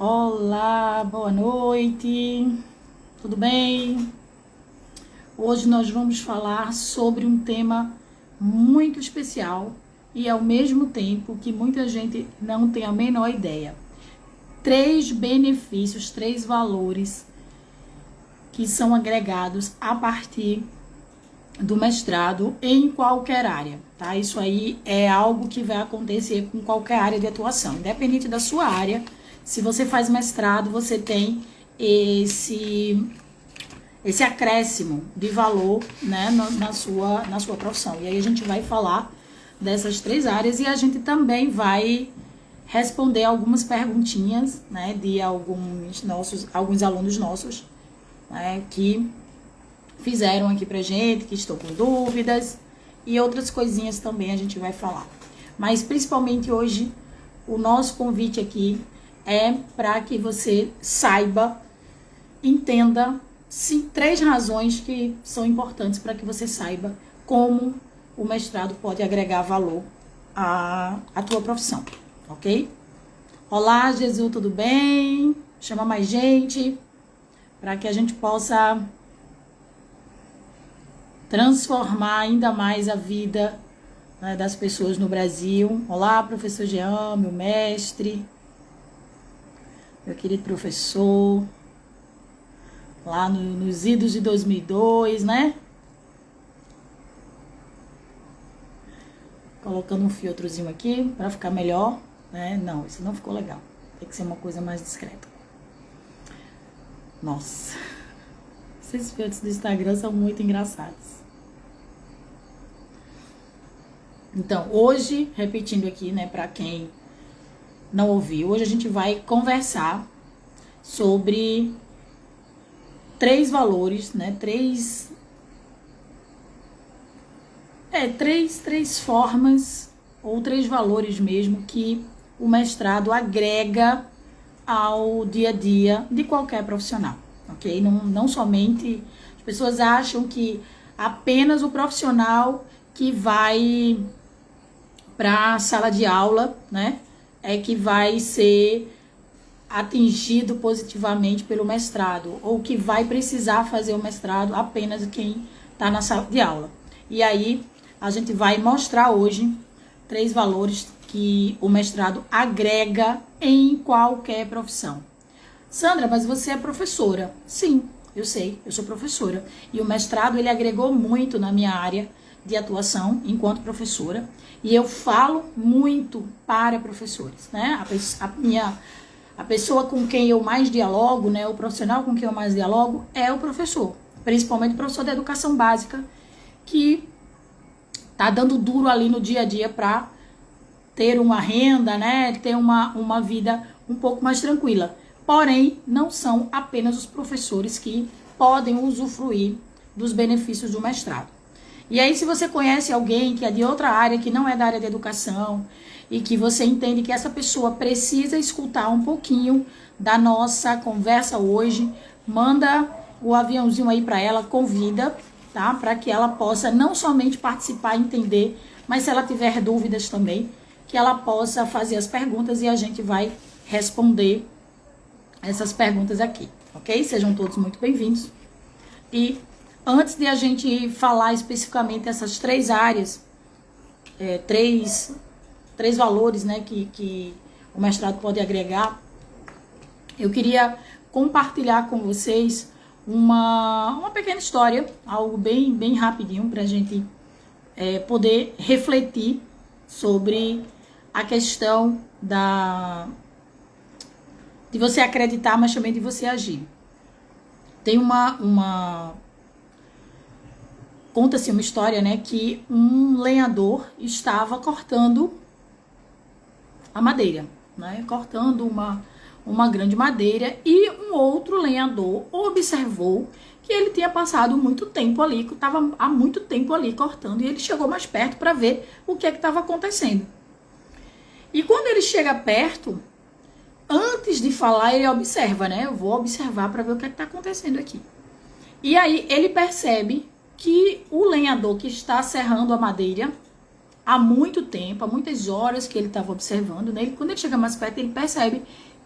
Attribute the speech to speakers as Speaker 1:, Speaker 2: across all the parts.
Speaker 1: Olá, boa noite, tudo bem? Hoje nós vamos falar sobre um tema muito especial e ao mesmo tempo que muita gente não tem a menor ideia. 3 benefícios, 3 valores que são agregados a partir do mestrado em qualquer área, tá? Isso aí é algo que vai acontecer com qualquer área de atuação, independente da sua área. Se você faz mestrado, você tem esse acréscimo de valor, né, na sua profissão. E aí a gente vai falar dessas 3 áreas e a gente também vai responder algumas perguntinhas, né, de alguns alunos nossos, né, que fizeram aqui pra gente, que estão com dúvidas e outras coisinhas também a gente vai falar. Mas principalmente hoje, o nosso convite aqui é para que você saiba, entenda 3 razões que são importantes para que você saiba como o mestrado pode agregar valor à tua profissão, ok? Olá, Jesus, tudo bem? Chama mais gente para que a gente possa transformar ainda mais a vida, né, das pessoas no Brasil. Olá, professor Jean, meu mestre, meu querido professor, lá nos idos de 2002, né? Colocando um filtrozinho aqui para ficar melhor, né? Não, isso não ficou legal. Tem que ser uma coisa mais discreta. Nossa, esses filtros do Instagram são muito engraçados. Então, hoje, repetindo aqui, né, para quem não ouviu, hoje a gente vai conversar sobre 3 valores, né, três formas ou 3 valores mesmo que o mestrado agrega ao dia a dia de qualquer profissional, ok? Não somente, as pessoas acham que apenas o profissional que vai para a sala de aula, né, é que vai ser atingido positivamente pelo mestrado, ou que vai precisar fazer o mestrado apenas quem está na sala de aula. E aí a gente vai mostrar hoje 3 valores que o mestrado agrega em qualquer profissão. Sandra, mas você é professora. Sim, eu sei, eu sou professora. E o mestrado, ele agregou muito na minha área de atuação enquanto professora. E eu falo muito para professores, né? A pessoa com quem eu mais dialogo, né, o profissional com quem eu mais dialogo é o professor, principalmente o professor da educação básica, que tá dando duro ali no dia a dia para ter uma renda, né, ter uma vida um pouco mais tranquila. Porém, não são apenas os professores que podem usufruir dos benefícios do mestrado. E aí, se você conhece alguém que é de outra área, que não é da área de educação, e que você entende que essa pessoa precisa escutar um pouquinho da nossa conversa hoje, manda o aviãozinho aí para ela, convida, tá? Para que ela possa não somente participar e entender, mas se ela tiver dúvidas também, que ela possa fazer as perguntas e a gente vai responder essas perguntas aqui, ok? Sejam todos muito bem-vindos. E antes de a gente falar especificamente essas 3 áreas, 3 valores, né, que o mestrado pode agregar, eu queria compartilhar com vocês uma pequena história, algo bem rapidinho para a gente poder refletir sobre a questão de você acreditar, mas também de você agir. Tem conta-se uma história, né, que um lenhador estava cortando a madeira, né, cortando uma grande madeira, e um outro lenhador observou que ele tinha passado muito tempo ali, que estava há muito tempo ali cortando, e ele chegou mais perto para ver o que estava acontecendo. E quando ele chega perto, antes de falar, ele observa, né, eu vou observar para ver o que está acontecendo aqui. E aí ele percebe que o lenhador que está serrando a madeira há muito tempo, há muitas horas que ele estava observando, né? Quando ele chega mais perto, ele percebe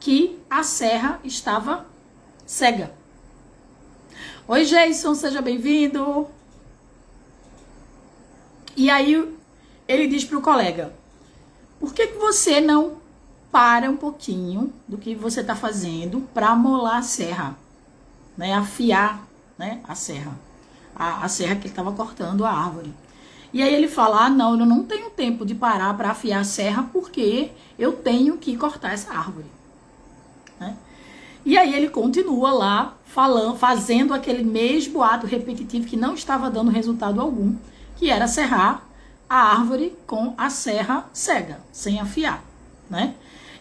Speaker 1: que a serra estava cega. Oi, Jason, seja bem-vindo. E aí ele diz para o colega, por que você não para um pouquinho do que você está fazendo para amolar a serra, né? Afiar, né? A serra. A serra que ele estava cortando a árvore. E aí ele fala, não, eu não tenho tempo de parar para afiar a serra porque eu tenho que cortar essa árvore, né? E aí ele continua lá fazendo aquele mesmo ato repetitivo que não estava dando resultado algum, que era serrar a árvore com a serra cega, sem afiar, né?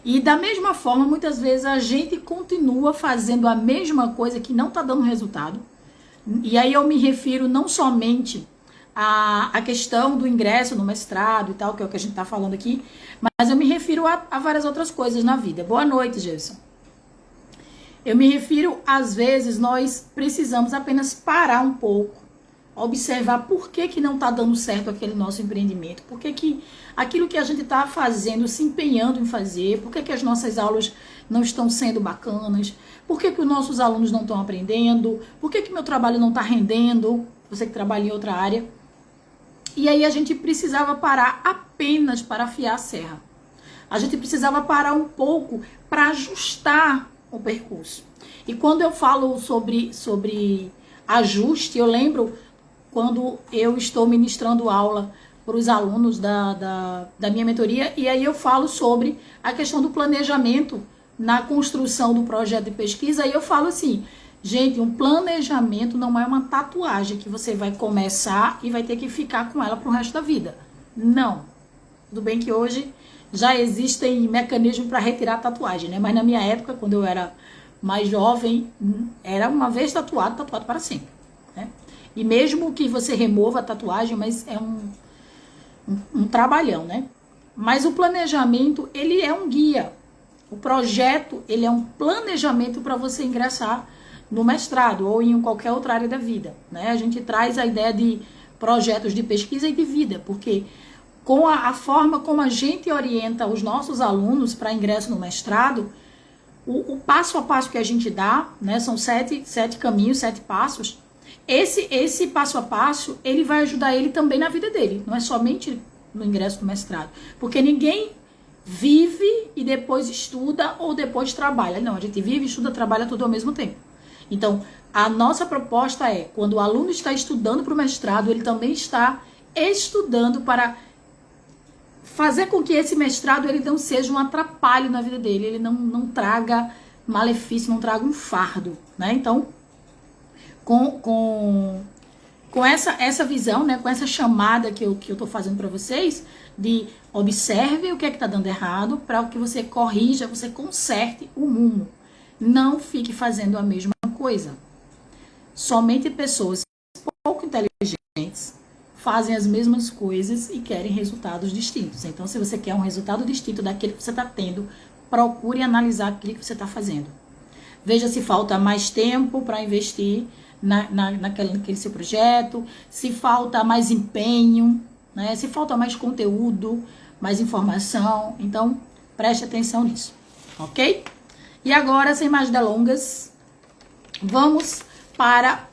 Speaker 1: E da mesma forma, muitas vezes a gente continua fazendo a mesma coisa que não está dando resultado. E aí eu me refiro não somente à questão do ingresso no mestrado e tal, que é o que a gente está falando aqui, mas eu me refiro a várias outras coisas na vida. Boa noite, Gerson. Eu me refiro, às vezes, nós precisamos apenas parar um pouco, observar por que não está dando certo aquele nosso empreendimento, por que aquilo que a gente está fazendo, se empenhando em fazer, por que as nossas aulas não estão sendo bacanas, por que os nossos alunos não estão aprendendo, por que meu trabalho não está rendendo, você que trabalha em outra área. E aí a gente precisava parar apenas para afiar a serra. A gente precisava parar um pouco para ajustar o percurso. E quando eu falo sobre ajuste, eu lembro quando eu estou ministrando aula para os alunos da minha mentoria, e aí eu falo sobre a questão do planejamento na construção do projeto de pesquisa, e eu falo assim, gente, um planejamento não é uma tatuagem que você vai começar e vai ter que ficar com ela para o resto da vida. Não. Tudo bem que hoje já existem mecanismos para retirar a tatuagem, né? Mas na minha época, quando eu era mais jovem, era uma vez tatuado para sempre, né? E mesmo que você remova a tatuagem, mas é um trabalhão, né? Mas o planejamento, ele é um guia. O projeto, ele é um planejamento para você ingressar no mestrado ou em qualquer outra área da vida, né? A gente traz a ideia de projetos de pesquisa e de vida, porque com a forma como a gente orienta os nossos alunos para ingresso no mestrado, o passo a passo que a gente dá, né? São sete caminhos, 7 passos. Esse passo a passo, ele vai ajudar ele também na vida dele, não é somente no ingresso no mestrado, porque ninguém vive e depois estuda ou depois trabalha. Não, a gente vive, estuda, trabalha tudo ao mesmo tempo. Então, a nossa proposta é, quando o aluno está estudando para o mestrado, ele também está estudando para fazer com que esse mestrado ele não seja um atrapalho na vida dele, ele não traga malefício, não traga um fardo, né? Então, com essa visão, né, com essa chamada que eu tô fazendo para vocês, de observe o que é que tá dando errado, para que você corrija, você conserte o rumo. Não fique fazendo a mesma coisa. Somente pessoas pouco inteligentes fazem as mesmas coisas e querem resultados distintos. Então, se você quer um resultado distinto daquele que você está tendo, procure analisar aquilo que você está fazendo. Veja se falta mais tempo para investir naquele seu projeto, se falta mais empenho, né? Se falta mais conteúdo, mais informação. Então, preste atenção nisso, ok? E agora, sem mais delongas, vamos para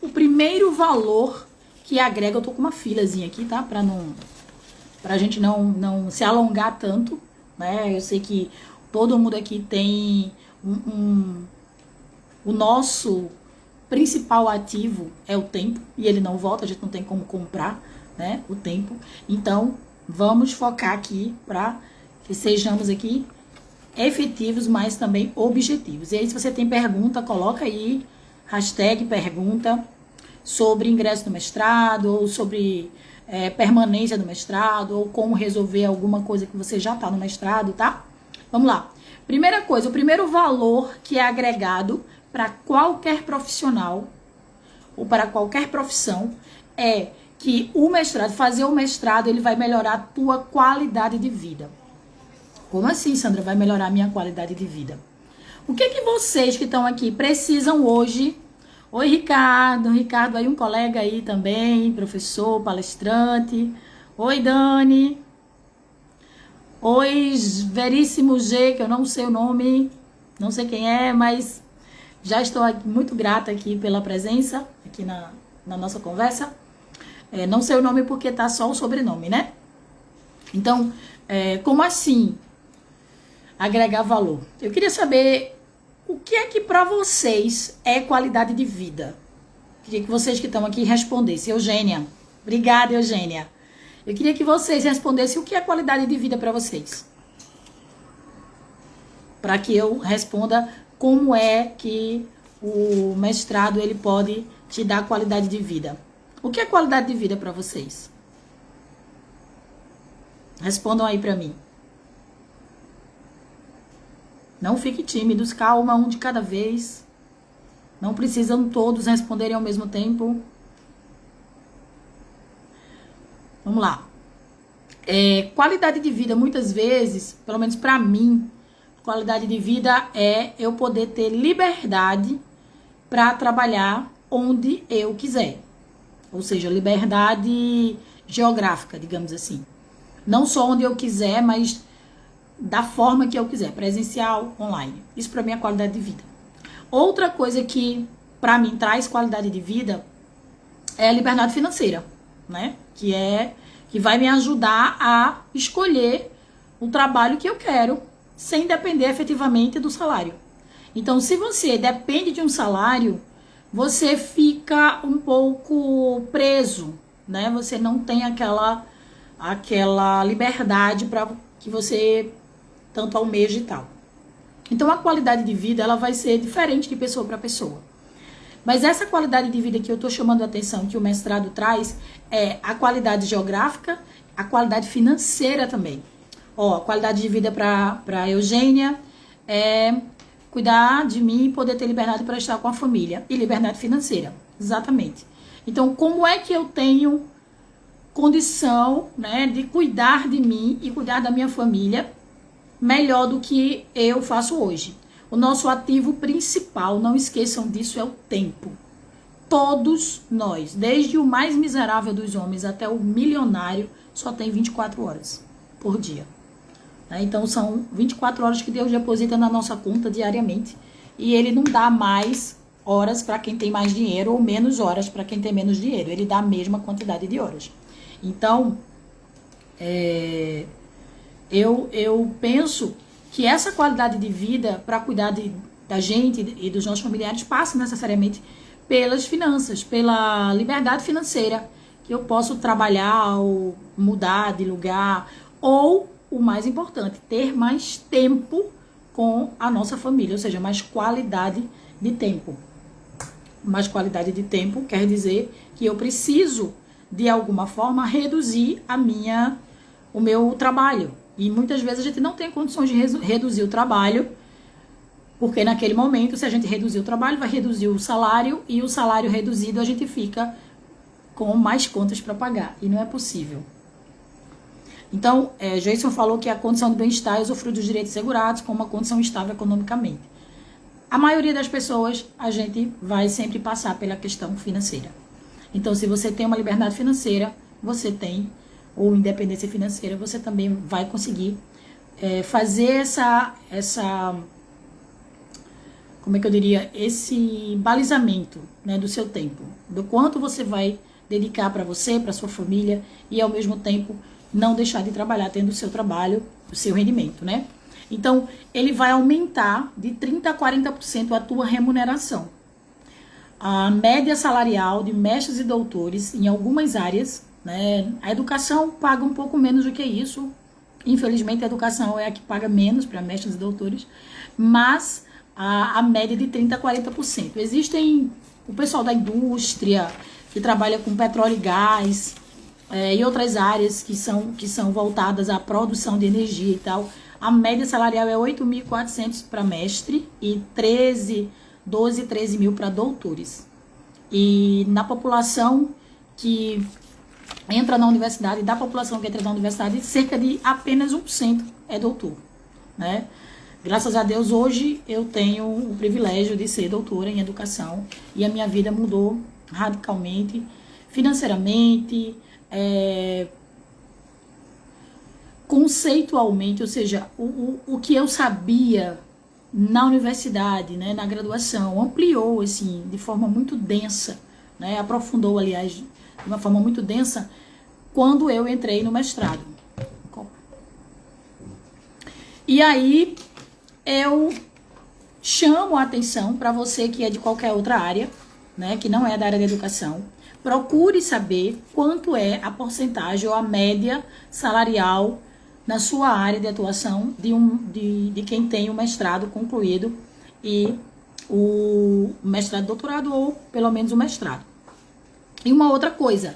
Speaker 1: o primeiro valor que agrega. Eu tô com uma filazinha aqui, tá? Pra gente não se alongar tanto, né? Eu sei que todo mundo aqui tem o nosso principal ativo é o tempo, e ele não volta, a gente não tem como comprar, né, o tempo. Então, vamos focar aqui para que sejamos aqui efetivos, mas também objetivos. E aí, se você tem pergunta, coloca aí, #pergunta, sobre ingresso no mestrado, ou sobre permanência no mestrado, ou como resolver alguma coisa que você já está no mestrado, tá? Vamos lá. Primeira coisa, o primeiro valor que é agregado para qualquer profissional ou para qualquer profissão é que o mestrado, fazer o mestrado, ele vai melhorar a tua qualidade de vida. Como assim, Sandra, vai melhorar a minha qualidade de vida? O que vocês que estão aqui precisam hoje? Oi, Ricardo aí, um colega aí também, professor, palestrante. Oi, Dani. Oi, Veríssimo G, que eu não sei o nome. Não sei quem é, mas já estou muito grata aqui pela presença, aqui na nossa conversa. Não sei o nome porque tá só o sobrenome, né? Então, como assim agregar valor? Eu queria saber o que é que para vocês é qualidade de vida. Queria que vocês que estão aqui respondessem. Eugênia, obrigada, Eugênia. Eu queria que vocês respondessem o que é qualidade de vida para vocês. Para que eu responda como é que o mestrado ele pode te dar qualidade de vida. O que é qualidade de vida para vocês? Respondam aí para mim. Não fiquem tímidos, calma, um de cada vez. Não precisam todos responderem ao mesmo tempo. Vamos lá. Qualidade de vida, muitas vezes, pelo menos para mim, qualidade de vida é eu poder ter liberdade para trabalhar onde eu quiser. Ou seja, liberdade geográfica, digamos assim. Não só onde eu quiser, mas da forma que eu quiser, presencial, online. Isso para mim é qualidade de vida. Outra coisa que para mim traz qualidade de vida é a liberdade financeira, né? Que vai me ajudar a escolher o trabalho que eu quero, sem depender efetivamente do salário. Então, se você depende de um salário, você fica um pouco preso, né? Você não tem aquela liberdade para que você tanto almeja e tal. Então, a qualidade de vida, ela vai ser diferente de pessoa para pessoa. Mas essa qualidade de vida que eu estou chamando a atenção, que o mestrado traz, é a qualidade geográfica, a qualidade financeira também. Ó, a qualidade de vida para Eugênia é cuidar de mim e poder ter liberdade para estar com a família. E liberdade financeira, exatamente. Então, como é que eu tenho condição, né, de cuidar de mim e cuidar da minha família melhor do que eu faço hoje? O nosso ativo principal, não esqueçam disso, é o tempo. Todos nós, desde o mais miserável dos homens até o milionário, só tem 24 horas por dia. Então são 24 horas que Deus deposita na nossa conta diariamente. E ele não dá mais horas para quem tem mais dinheiro ou menos horas para quem tem menos dinheiro. Ele dá a mesma quantidade de horas. Então, eu penso que essa qualidade de vida para cuidar da gente e dos nossos familiares passa necessariamente pelas finanças, pela liberdade financeira, que eu posso trabalhar ou mudar de lugar, ou, o mais importante, ter mais tempo com a nossa família, ou seja, mais qualidade de tempo. Mais qualidade de tempo quer dizer que eu preciso, de alguma forma, reduzir o meu trabalho. E muitas vezes a gente não tem condições de reduzir o trabalho, porque naquele momento, se a gente reduzir o trabalho, vai reduzir o salário, e o salário reduzido a gente fica com mais contas para pagar, e não é possível. Então, Jason falou que a condição do bem-estar é usufruir dos direitos segurados com uma condição estável economicamente. A maioria das pessoas, a gente vai sempre passar pela questão financeira. Então, se você tem uma liberdade financeira, você tem, ou independência financeira, você também vai conseguir fazer como é que eu diria, esse balizamento, né, do seu tempo, do quanto você vai dedicar para você, para sua família, e ao mesmo tempo não deixar de trabalhar tendo o seu trabalho, o seu rendimento, né? Então, ele vai aumentar de 30% a 40% a tua remuneração. A média salarial de mestres e doutores em algumas áreas, né? A educação paga um pouco menos do que isso. Infelizmente, a educação é a que paga menos para mestres e doutores, mas a média de 30% a 40%. Existem o pessoal da indústria, que trabalha com petróleo e gás, e outras áreas que são voltadas à produção de energia e tal. A média salarial é 8.400 para mestre e 12, 13 mil para doutores. E na população que entra na universidade, da população que entra na universidade, cerca de apenas 1% é doutor, né? Graças a Deus, hoje eu tenho o privilégio de ser doutora em educação e a minha vida mudou radicalmente, financeiramente, conceitualmente, ou seja, o que eu sabia na universidade, né, na graduação, ampliou assim, de forma muito densa, né, aprofundou, aliás, de uma forma muito densa, quando eu entrei no mestrado. E aí, eu chamo a atenção para você que é de qualquer outra área, né, que não é da área da educação, procure saber quanto é a porcentagem ou a média salarial na sua área de atuação de quem tem o mestrado concluído e o mestrado, doutorado ou pelo menos o mestrado. E uma outra coisa,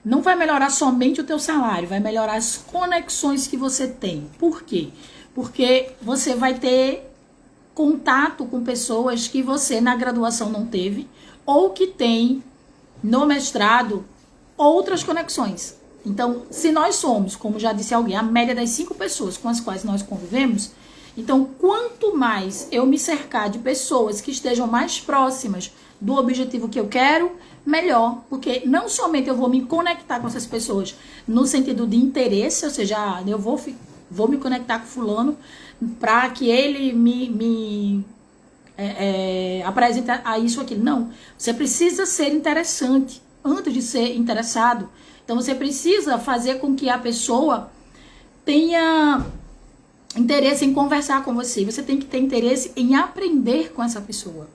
Speaker 1: não vai melhorar somente o teu salário, vai melhorar as conexões que você tem. Por quê? Porque você vai ter contato com pessoas que você na graduação não teve ou que tem no mestrado outras conexões. Então, se nós somos, como já disse alguém, a média das 5 pessoas com as quais nós convivemos, então quanto mais eu me cercar de pessoas que estejam mais próximas do objetivo que eu quero, melhor, porque não somente eu vou me conectar com essas pessoas no sentido de interesse, ou seja, eu vou me conectar com fulano para que ele me apresente a isso ou aquilo. Não, você precisa ser interessante antes de ser interessado. Então você precisa fazer com que a pessoa tenha interesse em conversar com você. Você tem que ter interesse em aprender com essa pessoa.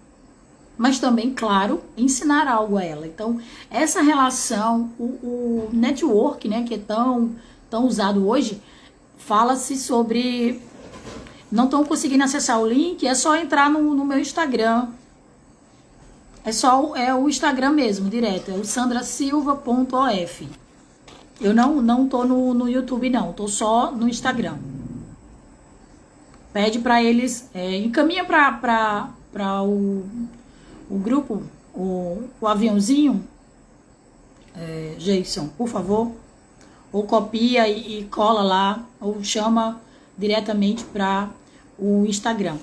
Speaker 1: Mas também, claro, ensinar algo a ela. Então, essa relação, o network, né, que é tão usado hoje, fala-se sobre... Não estão conseguindo acessar o link, é só entrar no meu Instagram. É o Instagram mesmo, direto. É o sandrasilva.of. Eu não tô no YouTube, não. Tô só no Instagram. Pede para eles... encaminha para o grupo, o aviãozinho, Jason, por favor. Ou copia e cola lá. Ou chama diretamente para o Instagram.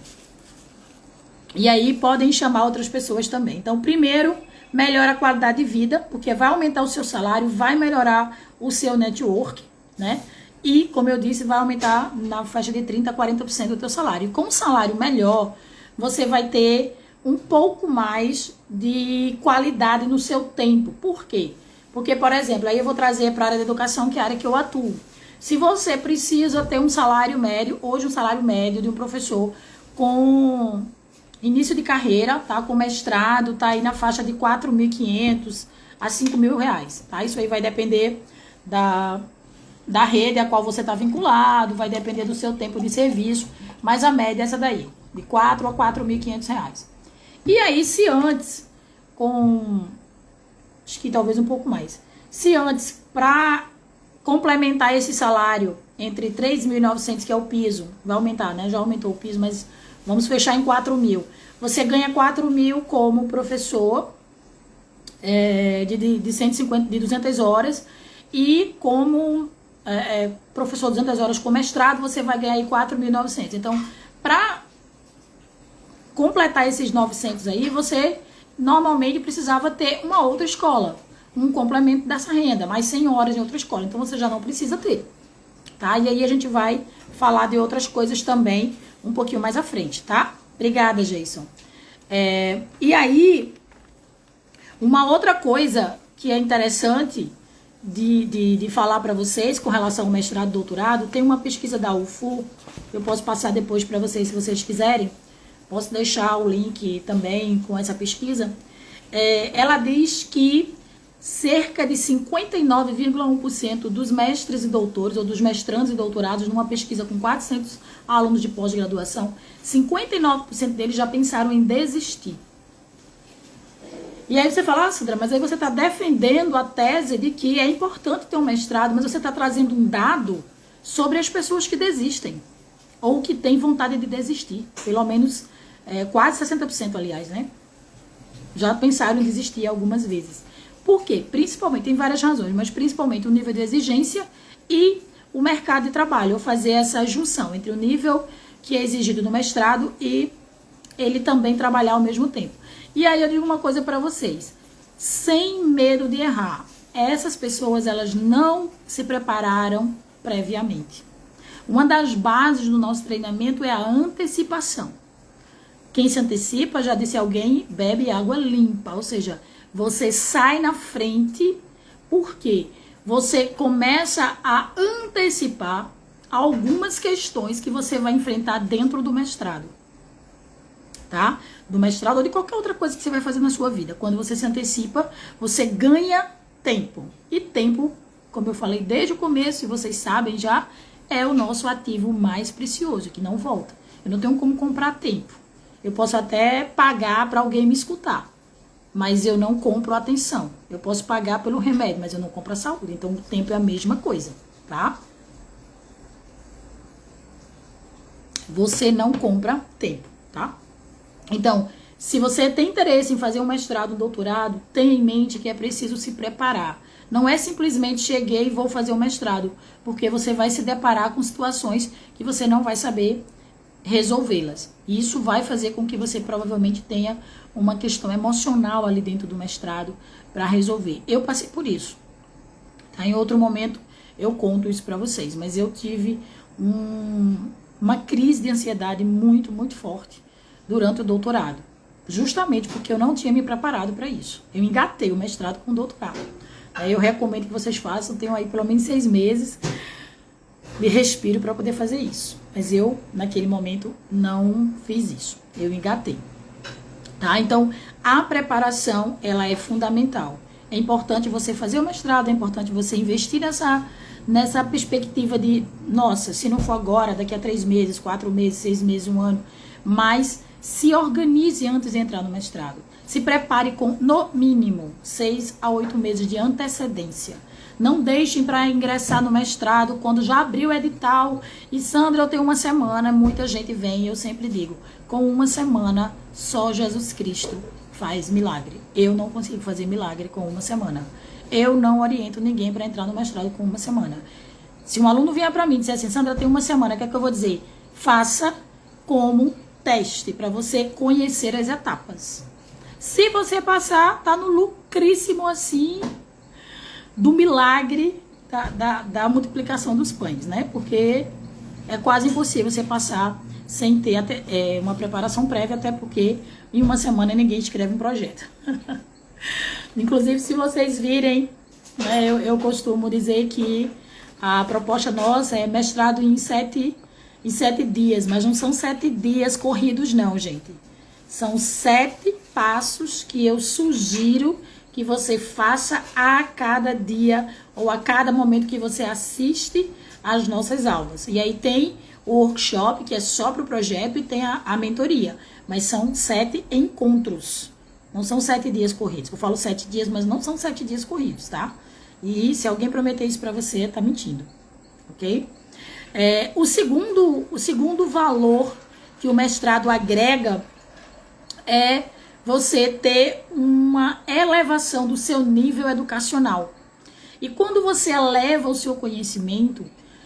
Speaker 1: E aí podem chamar outras pessoas também. Então, primeiro, melhora a qualidade de vida, porque vai aumentar o seu salário, vai melhorar o seu network, né? E, como eu disse, vai aumentar na faixa de 30% a 40% do teu salário. E com um salário melhor, você vai ter um pouco mais de qualidade no seu tempo. Por quê? Porque, por exemplo, aí eu vou trazer para a área da educação, que é a área que eu atuo. Se você precisa ter um salário médio, hoje um salário médio de um professor com início de carreira, tá? Com mestrado, tá aí na faixa de R$ 4.500 a R$ 5.000, tá? Isso aí vai depender da rede a qual você está vinculado, vai depender do seu tempo de serviço, mas a média é essa daí, de R$ 4.000 a R$ 4.500. E aí, se antes, acho que talvez um pouco mais, se antes, para complementar esse salário entre 3.900, que é o piso, vai aumentar, né? Já aumentou o piso, mas vamos fechar em 4.000. Você ganha 4.000 como professor de 150, de 200 horas e como professor de 200 horas com mestrado, você vai ganhar aí 4.900. Então, para completar esses 900 aí, você normalmente precisava ter uma outra escola, um complemento dessa renda, mais 100 horas em outra escola. Então, você já não precisa ter, tá? E aí a gente vai falar de outras coisas também um pouquinho mais à frente, tá? Obrigada, Jason. E aí, uma outra coisa que é interessante de falar para vocês com relação ao mestrado e doutorado, tem uma pesquisa da UFU, eu posso passar depois para vocês se vocês quiserem, posso deixar o link também com essa pesquisa. Ela diz que cerca de 59,1% dos mestres e doutores, ou dos mestrandos e doutorados, numa pesquisa com 400 alunos de pós-graduação, 59% deles já pensaram em desistir. E aí você fala, Sandra, mas aí você está defendendo a tese de que é importante ter um mestrado, mas você está trazendo um dado sobre as pessoas que desistem, ou que têm vontade de desistir, pelo menos quase 60%, aliás, né? Já pensaram em desistir algumas vezes. Por quê? Principalmente, tem várias razões, mas principalmente o nível de exigência e o mercado de trabalho, ou fazer essa junção entre o nível que é exigido no mestrado e ele também trabalhar ao mesmo tempo. E aí eu digo uma coisa para vocês, sem medo de errar, essas pessoas, elas não se prepararam previamente. Uma das bases do nosso treinamento é a antecipação. Quem se antecipa, já disse alguém, bebe água limpa, ou seja, você sai na frente, porque você começa a antecipar algumas questões que você vai enfrentar dentro do mestrado, tá? Do mestrado ou de qualquer outra coisa que você vai fazer na sua vida. Quando você se antecipa, você ganha tempo. E tempo, como eu falei desde o começo, e vocês sabem já, é o nosso ativo mais precioso, que não volta. Eu não tenho como comprar tempo. Eu posso até pagar para alguém me escutar, mas eu não compro atenção. Eu posso pagar pelo remédio, mas eu não compro a saúde. Então, o tempo é a mesma coisa, tá? Você não compra tempo, tá? Então, se você tem interesse em fazer um mestrado, um doutorado, tenha em mente que é preciso se preparar. Não é simplesmente cheguei e vou fazer um mestrado, porque você vai se deparar com situações que você não vai saber resolvê-las. E isso vai fazer com que você provavelmente tenha uma questão emocional ali dentro do mestrado para resolver. Eu passei por isso. Tá? Em outro momento eu conto isso para vocês, mas eu tive uma crise de ansiedade muito, muito forte durante o doutorado. Justamente porque eu não tinha me preparado para isso. Eu engatei o mestrado com o doutorado. Eu recomendo que vocês façam, tenham aí pelo menos 6 meses de respiro para poder fazer isso. Mas eu, naquele momento, não fiz isso. Eu engatei. Tá? Então, a preparação, ela é fundamental. É importante você fazer o mestrado, é importante você investir nessa perspectiva de, nossa, se não for agora, daqui a 3 meses, 4 meses, 6 meses, 1 ano, mas se organize antes de entrar no mestrado. Se prepare com, no mínimo, 6 a 8 meses de antecedência. Não deixem para ingressar no mestrado quando já abriu o edital. E Sandra, eu tenho 1 semana, muita gente vem, eu sempre digo, com 1 semana, só Jesus Cristo faz milagre. Eu não consigo fazer milagre com 1 semana. Eu não oriento ninguém para entrar no mestrado com 1 semana. Se um aluno vier para mim e disser assim, Sandra, tem 1 semana, o que é que eu vou dizer? Faça como teste, para você conhecer as etapas. Se você passar, tá no lucríssimo assim do milagre da multiplicação dos pães, né? Porque é quase impossível você passar sem ter uma preparação prévia, até porque em 1 semana ninguém escreve um projeto. Inclusive, se vocês virem, né, eu costumo dizer que a proposta nossa é mestrado em 7 dias, mas não são 7 dias corridos não, gente. São 7 passos que eu sugiro que você faça a cada dia ou a cada momento que você assiste às nossas aulas. E aí tem o workshop, que é só para o projeto, e tem a mentoria. Mas são 7 encontros. Não são 7 dias corridos. Eu falo 7 dias, mas não são 7 dias corridos, tá? E se alguém prometer isso para você, tá mentindo. Ok? O segundo valor que o mestrado agrega é você ter uma elevação do seu nível educacional. E quando você eleva o seu conhecimento,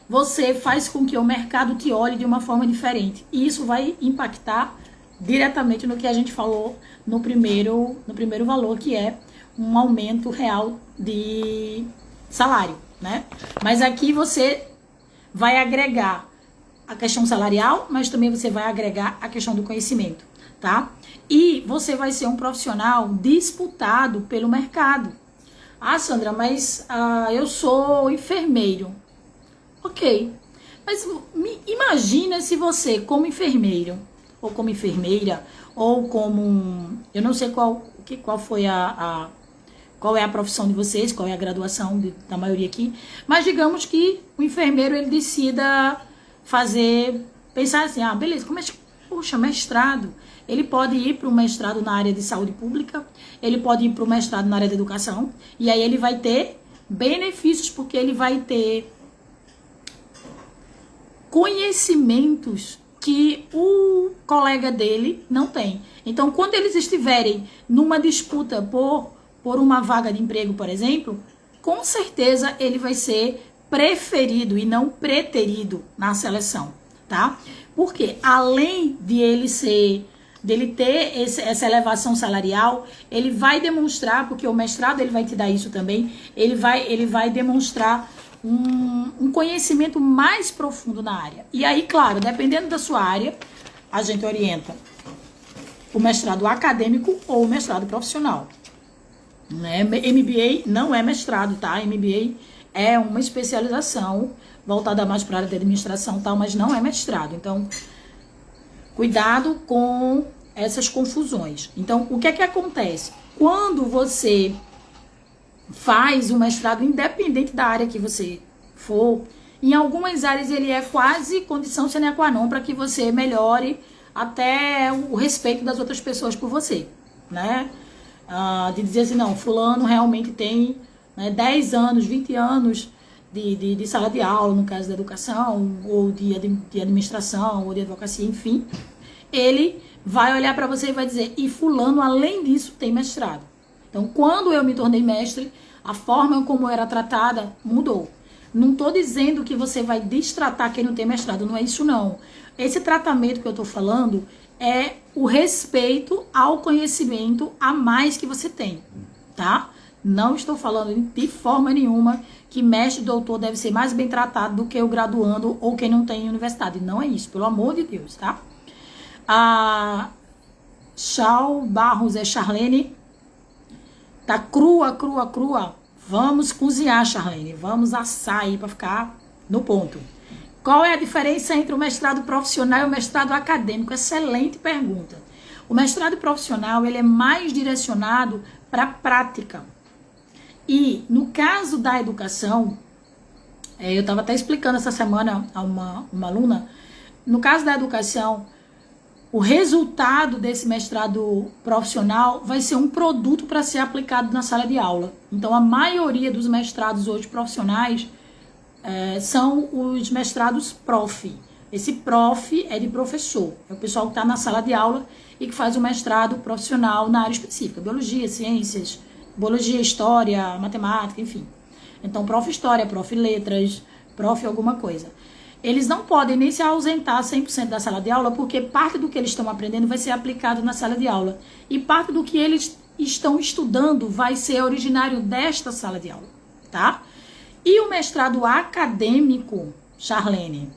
Speaker 1: você faz com que o mercado te olhe de uma forma diferente. E isso vai impactar diretamente no que a gente falou no primeiro valor, que é um aumento real de salário, né? Mas aqui você vai agregar a questão salarial, mas também você vai agregar a questão do conhecimento, tá? E você vai ser um profissional disputado pelo mercado. Ah, Sandra, mas eu sou enfermeiro. Ok, mas imagina se você, como enfermeiro, ou como enfermeira, ou como eu não sei qual foi qual é a profissão de vocês, qual é a graduação da maioria aqui, mas digamos que o enfermeiro, ele decida pensar assim, beleza, puxa, mestrado, ele pode ir para um mestrado na área de saúde pública, ele pode ir para o mestrado na área de educação, e aí ele vai ter benefícios, porque ele vai ter conhecimentos que o colega dele não tem. Então, quando eles estiverem numa disputa por uma vaga de emprego, por exemplo, com certeza ele vai ser preferido e não preterido na seleção, tá? Porque além de dele ter essa elevação salarial, ele vai demonstrar, porque o mestrado ele vai te dar isso também, ele vai demonstrar um conhecimento mais profundo na área. E aí, claro, dependendo da sua área, a gente orienta o mestrado acadêmico ou o mestrado profissional. Né? MBA não é mestrado, tá? MBA é uma especialização voltada mais para a área de administração, tal, mas não é mestrado. Então, cuidado com essas confusões. Então, o que é que acontece? Quando você faz um mestrado, independente da área que você for, em algumas áreas ele é quase condição sine qua non para que você melhore até o respeito das outras pessoas por você, né? De dizer assim, não, fulano realmente tem, né, 10 anos, 20 anos de sala de aula, no caso da educação, ou de administração, ou de advocacia, enfim. Ele vai olhar para você e vai dizer, e fulano, além disso, tem mestrado. Então, quando eu me tornei mestre, a forma como eu era tratada mudou. Não estou dizendo que você vai destratar quem não tem mestrado, não é isso não. Esse tratamento que eu estou falando é o respeito ao conhecimento a mais que você tem, tá? Não estou falando de forma nenhuma que mestre e doutor deve ser mais bem tratado do que o graduando ou quem não tem universidade. Não é isso, pelo amor de Deus, tá? A Chau Barros é Charlene. Tá crua. Vamos cozinhar, Charlene. Vamos assar aí para ficar no ponto. Qual é a diferença entre o mestrado profissional e o mestrado acadêmico? Excelente pergunta. O mestrado profissional, ele é mais direcionado para a prática. E no caso da educação, eu estava até explicando essa semana a uma aluna, no caso da educação, o resultado desse mestrado profissional vai ser um produto para ser aplicado na sala de aula. Então, a maioria dos mestrados hoje profissionais são os mestrados prof. Esse prof é de professor, é o pessoal que está na sala de aula e que faz o mestrado profissional na área específica, biologia, ciências, biologia, história, matemática, enfim. Então, prof. História, prof. Letras, prof. alguma coisa. Eles não podem nem se ausentar 100% da sala de aula, porque parte do que eles estão aprendendo vai ser aplicado na sala de aula. E parte do que eles estão estudando vai ser originário desta sala de aula, tá? E o mestrado acadêmico, Charlene?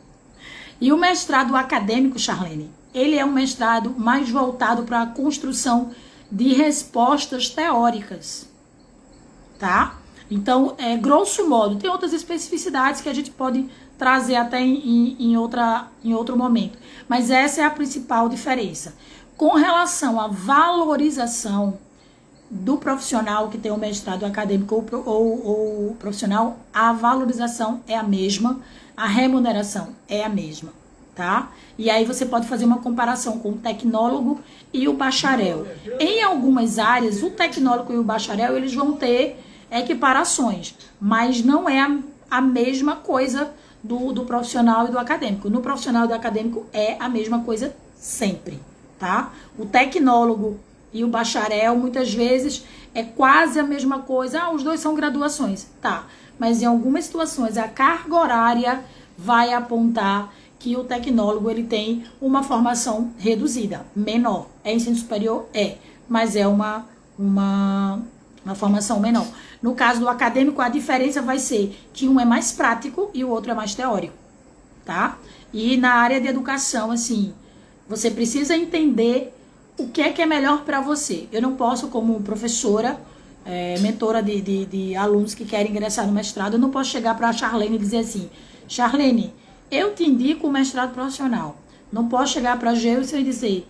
Speaker 1: E o mestrado acadêmico, Charlene, ele é um mestrado mais voltado para a construção de respostas teóricas, tá? Então, grosso modo, tem outras especificidades que a gente pode trazer até em outro momento. Mas essa é a principal diferença. Com relação à valorização do profissional que tem o mestrado acadêmico ou profissional, a valorização é a mesma, a remuneração é a mesma, tá? E aí você pode fazer uma comparação com o tecnólogo e o bacharel. Em algumas áreas, o tecnólogo e o bacharel, eles vão ter equiparações, mas não é a mesma coisa do profissional e do acadêmico. No profissional e do acadêmico é a mesma coisa sempre, tá? O tecnólogo e o bacharel, muitas vezes, é quase a mesma coisa. Os dois são graduações, tá? Mas em algumas situações, a carga horária vai apontar que o tecnólogo, ele tem uma formação reduzida, menor. É ensino superior? É, mas é uma formação menor. No caso do acadêmico, a diferença vai ser que um é mais prático e o outro é mais teórico, tá? E na área de educação, assim, você precisa entender o que é melhor para você. Eu não posso, como professora, mentora de alunos que querem ingressar no mestrado, eu não posso chegar para a Charlene e dizer assim, Charlene, eu te indico o mestrado profissional. Não posso chegar para a Gilson e dizer,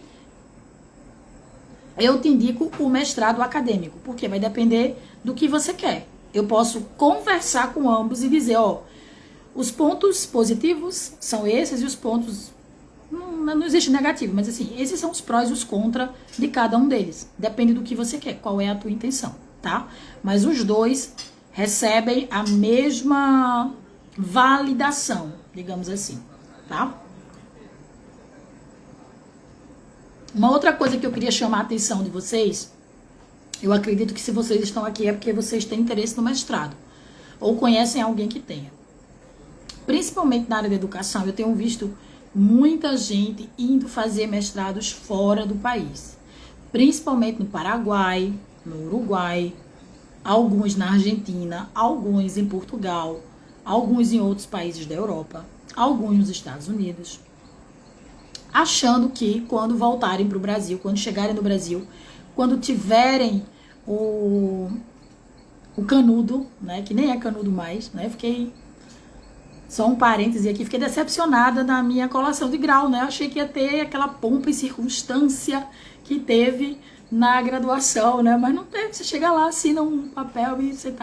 Speaker 1: eu te indico o mestrado acadêmico, porque vai depender do que você quer. Eu posso conversar com ambos e dizer, os pontos positivos são esses e os pontos, não existe negativo, mas assim, esses são os prós e os contras de cada um deles. Depende do que você quer, qual é a tua intenção, tá? Mas os dois recebem a mesma validação, digamos assim, tá? Uma outra coisa que eu queria chamar a atenção de vocês, eu acredito que se vocês estão aqui é porque vocês têm interesse no mestrado, ou conhecem alguém que tenha. Principalmente na área da educação, eu tenho visto muita gente indo fazer mestrados fora do país. Principalmente no Paraguai, no Uruguai, alguns na Argentina, alguns em Portugal, alguns em outros países da Europa, alguns nos Estados Unidos. achando que quando voltarem para o Brasil, quando chegarem no Brasil, quando tiverem o canudo, né, que nem é canudo mais, né, fiquei, só um parêntese aqui, fiquei decepcionada na minha colação de grau, né, eu achei que ia ter aquela pompa e circunstância que teve na graduação, né, mas não teve, você chega lá, assina um papel e você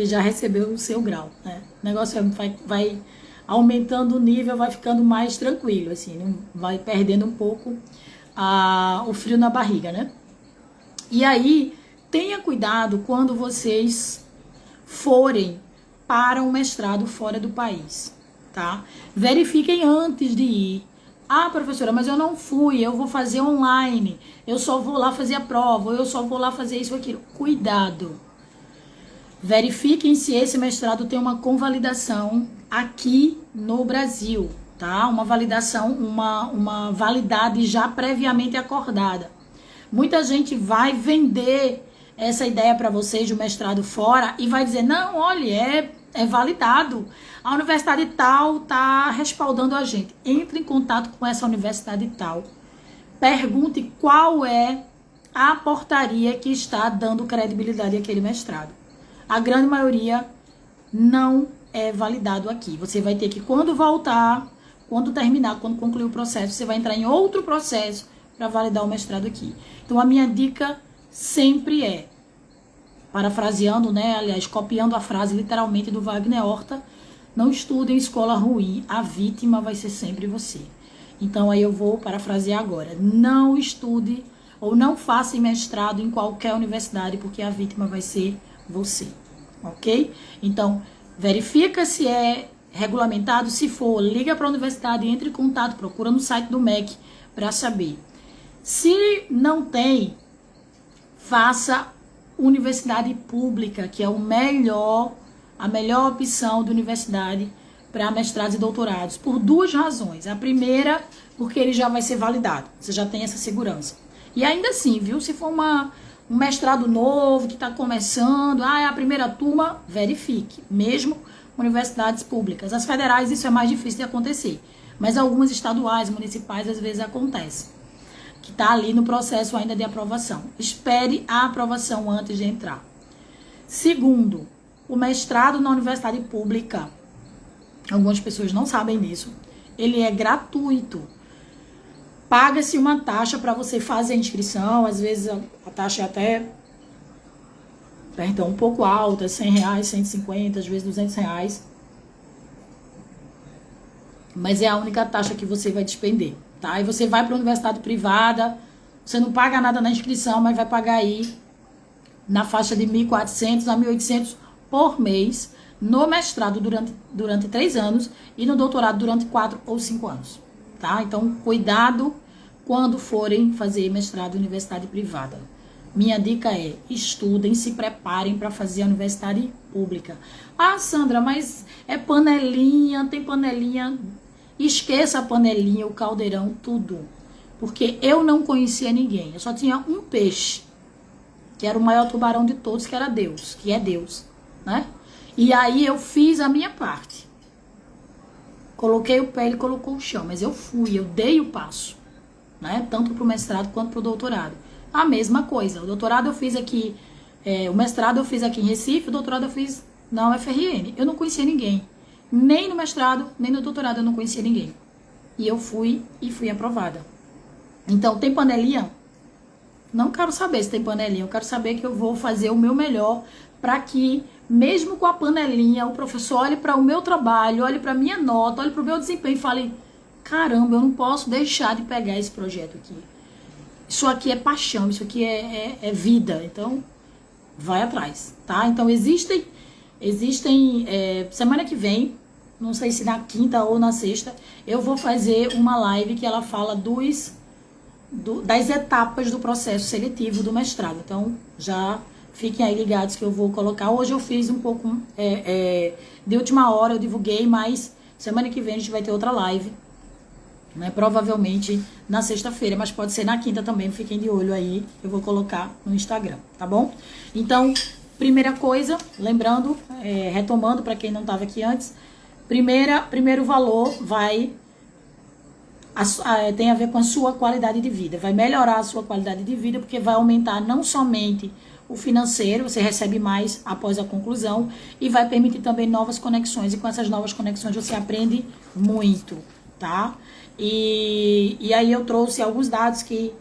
Speaker 1: já recebeu o seu grau, né, o negócio vai aumentando o nível, vai ficando mais tranquilo, assim, não vai perdendo um pouco o frio na barriga, né, e aí, tenha cuidado quando vocês forem para um mestrado fora do país, tá? Verifiquem antes de ir. Ah, professora, mas eu não fui, eu vou fazer online, eu só vou lá fazer a prova, eu só vou lá fazer isso ou aquilo. Cuidado. Verifiquem se esse mestrado tem uma convalidação aqui no Brasil, tá? Uma validação, uma validade já previamente acordada. Muita gente vai vender essa ideia para vocês de um mestrado fora e vai dizer, não, olha, é validado. A universidade tal tá respaldando a gente. Entre em contato com essa universidade tal. Pergunte qual é a portaria que está dando credibilidade àquele mestrado. A grande maioria não é validado aqui. Você vai ter que, quando voltar, quando terminar, quando concluir o processo, você vai entrar em outro processo para validar o mestrado aqui. Então, a minha dica sempre é, parafraseando, né, aliás, copiando a frase literalmente do Wagner Horta, não estude em escola ruim, a vítima vai ser sempre você. Então, aí eu vou parafrasear agora. Não estude ou não faça mestrado em qualquer universidade, porque a vítima vai ser você, ok? Então, verifica se é regulamentado, se for, liga para a universidade, entre em contato, procura no site do MEC para saber. Se não tem, faça universidade pública, que é a melhor opção de universidade para mestrados e doutorados, por duas razões. A primeira, porque ele já vai ser validado, você já tem essa segurança. E ainda assim, viu, se for um mestrado novo, que está começando, é a primeira turma, verifique, mesmo universidades públicas. As federais, isso é mais difícil de acontecer, mas algumas estaduais, municipais, às vezes acontece. Que está ali no processo ainda de aprovação. Espere a aprovação antes de entrar. Segundo, o mestrado na universidade pública, algumas pessoas não sabem disso, ele é gratuito. Paga-se uma taxa para você fazer a inscrição, às vezes a taxa é até, um pouco alta, R$100, 150, às vezes R$200. Mas é a única taxa que você vai despender. Tá? E você vai para a universidade privada, você não paga nada na inscrição, mas vai pagar aí na faixa de 1.400 a 1.800 por mês no mestrado durante 3 anos e no doutorado durante 4 ou 5 anos. Tá? Então, cuidado quando forem fazer mestrado em universidade privada. Minha dica é, estudem, se preparem para fazer a universidade pública. Ah, Sandra, mas é panelinha, tem panelinha... Esqueça a panelinha, o caldeirão, tudo. Porque eu não conhecia ninguém. Eu só tinha um peixe, que era o maior tubarão de todos, que era Deus, que é Deus, né? E aí eu fiz a minha parte. Coloquei o pé, ele colocou o chão, mas eu dei o passo, né? Tanto pro mestrado quanto pro doutorado. A mesma coisa. O doutorado eu fiz aqui, o mestrado eu fiz aqui em Recife, o doutorado eu fiz na UFRN. Eu não conhecia ninguém. Nem no mestrado, nem no doutorado eu não conhecia ninguém. E eu fui aprovada. Então, tem panelinha? Não quero saber se tem panelinha. Eu quero saber que eu vou fazer o meu melhor para que, mesmo com a panelinha, o professor olhe para o meu trabalho, olhe para a minha nota, olhe para o meu desempenho e fale, caramba, eu não posso deixar de pegar esse projeto aqui. Isso aqui é paixão, isso aqui é vida. Então, vai atrás, tá? Então, existem semana que vem, não sei se na quinta ou na sexta, eu vou fazer uma live que ela fala das etapas do processo seletivo do mestrado. Então, já fiquem aí ligados que eu vou colocar. Hoje eu fiz um pouco de última hora, eu divulguei, mas semana que vem a gente vai ter outra live, né? Provavelmente na sexta-feira, mas pode ser na quinta também, fiquem de olho aí, eu vou colocar no Instagram, tá bom? Então, primeira coisa, lembrando, retomando para quem não estava aqui antes, primeiro valor vai tem a ver com a sua qualidade de vida. Vai melhorar a sua qualidade de vida, porque vai aumentar não somente o financeiro, você recebe mais após a conclusão, e vai permitir também novas conexões, e com essas novas conexões você aprende muito, tá? E aí eu trouxe alguns dados que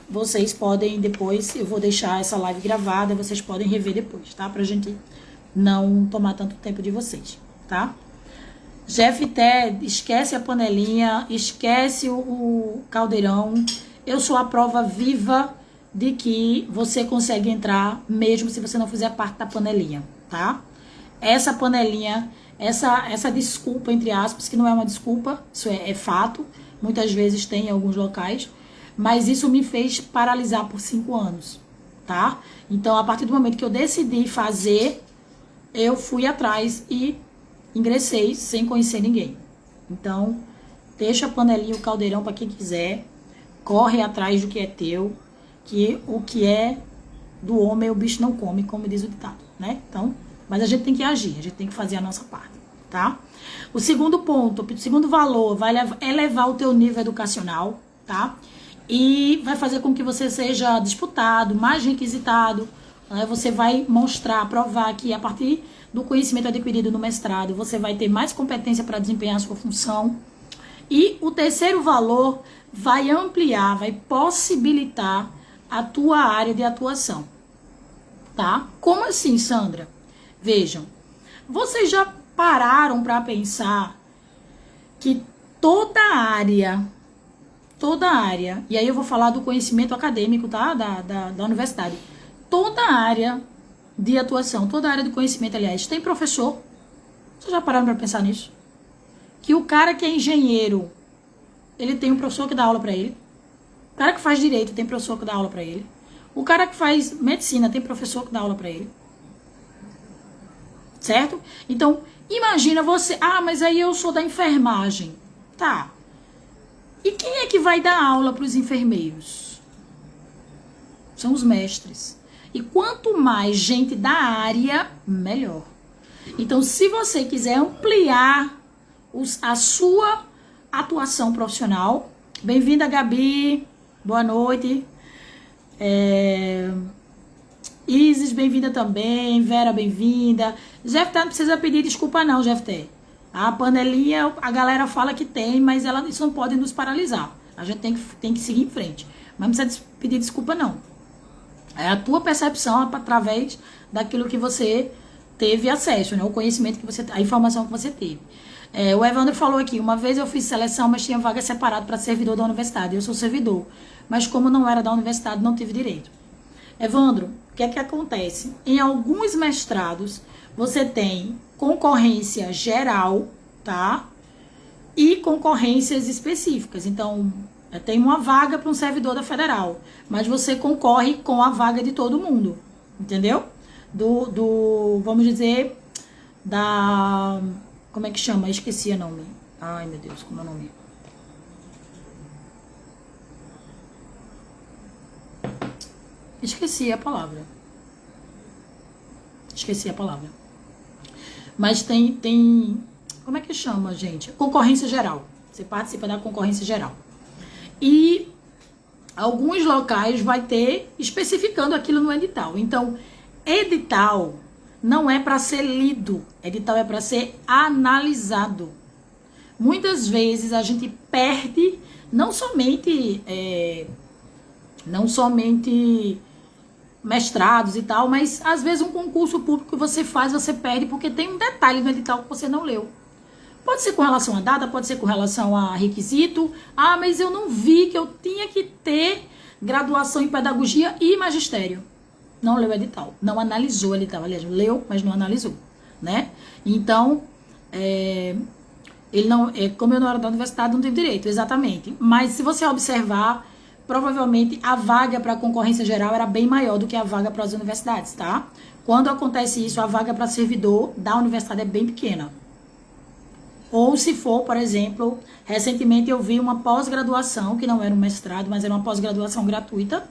Speaker 1: vocês podem depois, eu vou deixar essa live gravada, vocês podem rever depois, tá? Pra gente não tomar tanto tempo de vocês, tá? GFT, esquece a panelinha, esquece o caldeirão. Eu sou a prova viva de que você consegue entrar mesmo se você não fizer parte da panelinha, tá? Essa panelinha, essa desculpa, entre aspas, que não é uma desculpa, isso é fato, muitas vezes tem em alguns locais, mas isso me fez paralisar por 5 anos, tá? Então, a partir do momento que eu decidi fazer, eu fui atrás e ingressei sem conhecer ninguém. Então, deixa a panelinha, o caldeirão para quem quiser, corre atrás do que é teu, que o que é do homem o bicho não come, como diz o ditado, né? Então, mas a gente tem que agir, a gente tem que fazer a nossa parte, tá? O segundo ponto, o segundo valor vai elevar o teu nível educacional, tá? E vai fazer com que você seja disputado, mais requisitado, né? Você vai mostrar, provar que a partir do conhecimento adquirido no mestrado, você vai ter mais competência para desempenhar a sua função. E o terceiro valor vai ampliar, vai possibilitar a tua área de atuação, tá? Como assim, Sandra? Vejam, vocês já pararam para pensar que toda área, e aí eu vou falar do conhecimento acadêmico, tá? Da universidade, toda área de atuação, toda área de conhecimento, aliás, tem professor. Vocês já pararam para pensar nisso? Que o cara que é engenheiro, ele tem um professor que dá aula para ele. O cara que faz direito tem professor que dá aula para ele. O cara que faz medicina tem professor que dá aula para ele. Certo? Então, imagina você... Ah, mas aí eu sou da enfermagem. Tá. E quem é que vai dar aula para os enfermeiros? São os mestres. E quanto mais gente da área, melhor. Então, se você quiser ampliar a sua atuação profissional... Bem-vinda, Gabi. Boa noite. Isis, bem-vinda também. Vera, bem-vinda. GFT não precisa pedir desculpa não, GFT. A panelinha, a galera fala que tem, mas isso não pode nos paralisar. A gente tem que seguir em frente. Mas não precisa pedir desculpa não. É a tua percepção através daquilo que você teve acesso, né? O conhecimento que você... A informação que você teve. O Evandro falou aqui, uma vez eu fiz seleção, mas tinha vaga separada para servidor da universidade. Eu sou servidor, mas como não era da universidade, não tive direito. Evandro, o que é que acontece? Em alguns mestrados, você tem concorrência geral, tá? E concorrências específicas. Então, tem uma vaga para um servidor da federal, mas você concorre com a vaga de todo mundo, entendeu? Vamos dizer, como é que chama? Esqueci o nome. Ai, meu Deus, como é o nome? Esqueci a palavra. Mas tem... Como é que chama, gente? Concorrência geral. Você participa da concorrência geral. E alguns locais vai ter especificando aquilo no edital. Então, edital não é para ser lido, edital é para ser analisado. Muitas vezes a gente perde não somente mestrados e tal, mas às vezes um concurso público que você faz, você perde porque tem um detalhe no edital que você não leu. Pode ser com relação a data, pode ser com relação a requisito. Ah, mas eu não vi que eu tinha que ter graduação em pedagogia e magistério. Não leu o edital, não analisou o edital. Aliás, leu, mas não analisou, né? Então, ele não, como eu não era da universidade, não teve direito, exatamente. Mas se você observar, provavelmente a vaga para a concorrência geral era bem maior do que a vaga para as universidades, tá? Quando acontece isso, a vaga para servidor da universidade é bem pequena. Ou se for, por exemplo, recentemente eu vi uma pós-graduação, que não era um mestrado, mas era uma pós-graduação gratuita,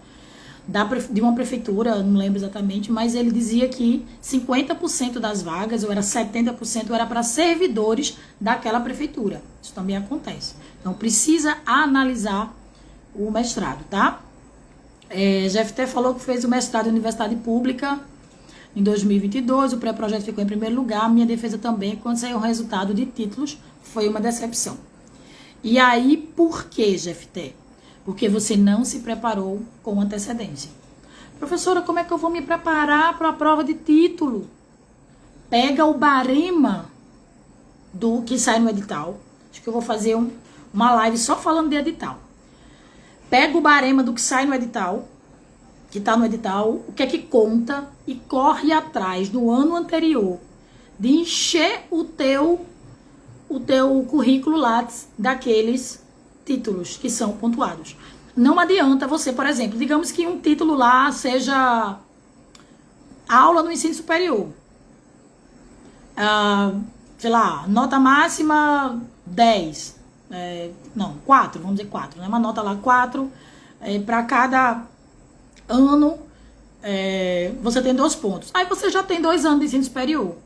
Speaker 1: de uma prefeitura, não lembro exatamente, mas ele dizia que 50% das vagas, ou era 70%, era para servidores daquela prefeitura. Isso também acontece. Então, precisa analisar o mestrado, tá? GFT falou que fez o mestrado em Universidade Pública em 2022, o pré-projeto ficou em primeiro lugar, minha defesa também, quando saiu o resultado de títulos, foi uma decepção. E aí, por que, GFT? Porque você não se preparou com antecedência. Professora, como é que eu vou me preparar para a prova de título? Pega o barema do que sai no edital. Acho que eu vou fazer uma live só falando de edital. Pega o barema do que sai no edital, que está no edital, o que é que conta, e corre atrás do ano anterior de encher o teu currículo Lattes daqueles títulos que são pontuados. Não adianta você, por exemplo, digamos que um título lá seja aula no ensino superior. Sei lá, nota máxima 10. Não, 4, vamos dizer 4, né? Uma nota lá 4, para cada ano você tem 2 pontos. Aí você já tem 2 anos de ensino superior.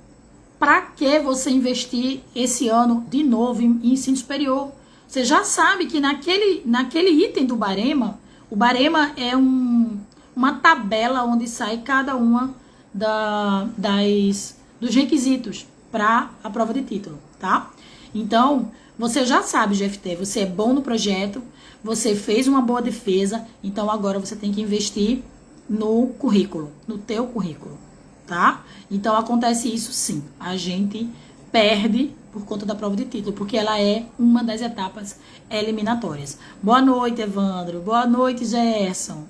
Speaker 1: Para que você investir esse ano de novo em ensino superior? Você já sabe que naquele item do barema, o barema é uma tabela onde sai cada uma dos requisitos para a prova de título, tá? Então, você já sabe, GFT, você é bom no projeto, você fez uma boa defesa, então agora você tem que investir no currículo, no teu currículo, tá? Então, acontece isso sim, a gente perde por conta da prova de título, porque ela é uma das etapas eliminatórias. Boa noite, Evandro. Boa noite, Gerson.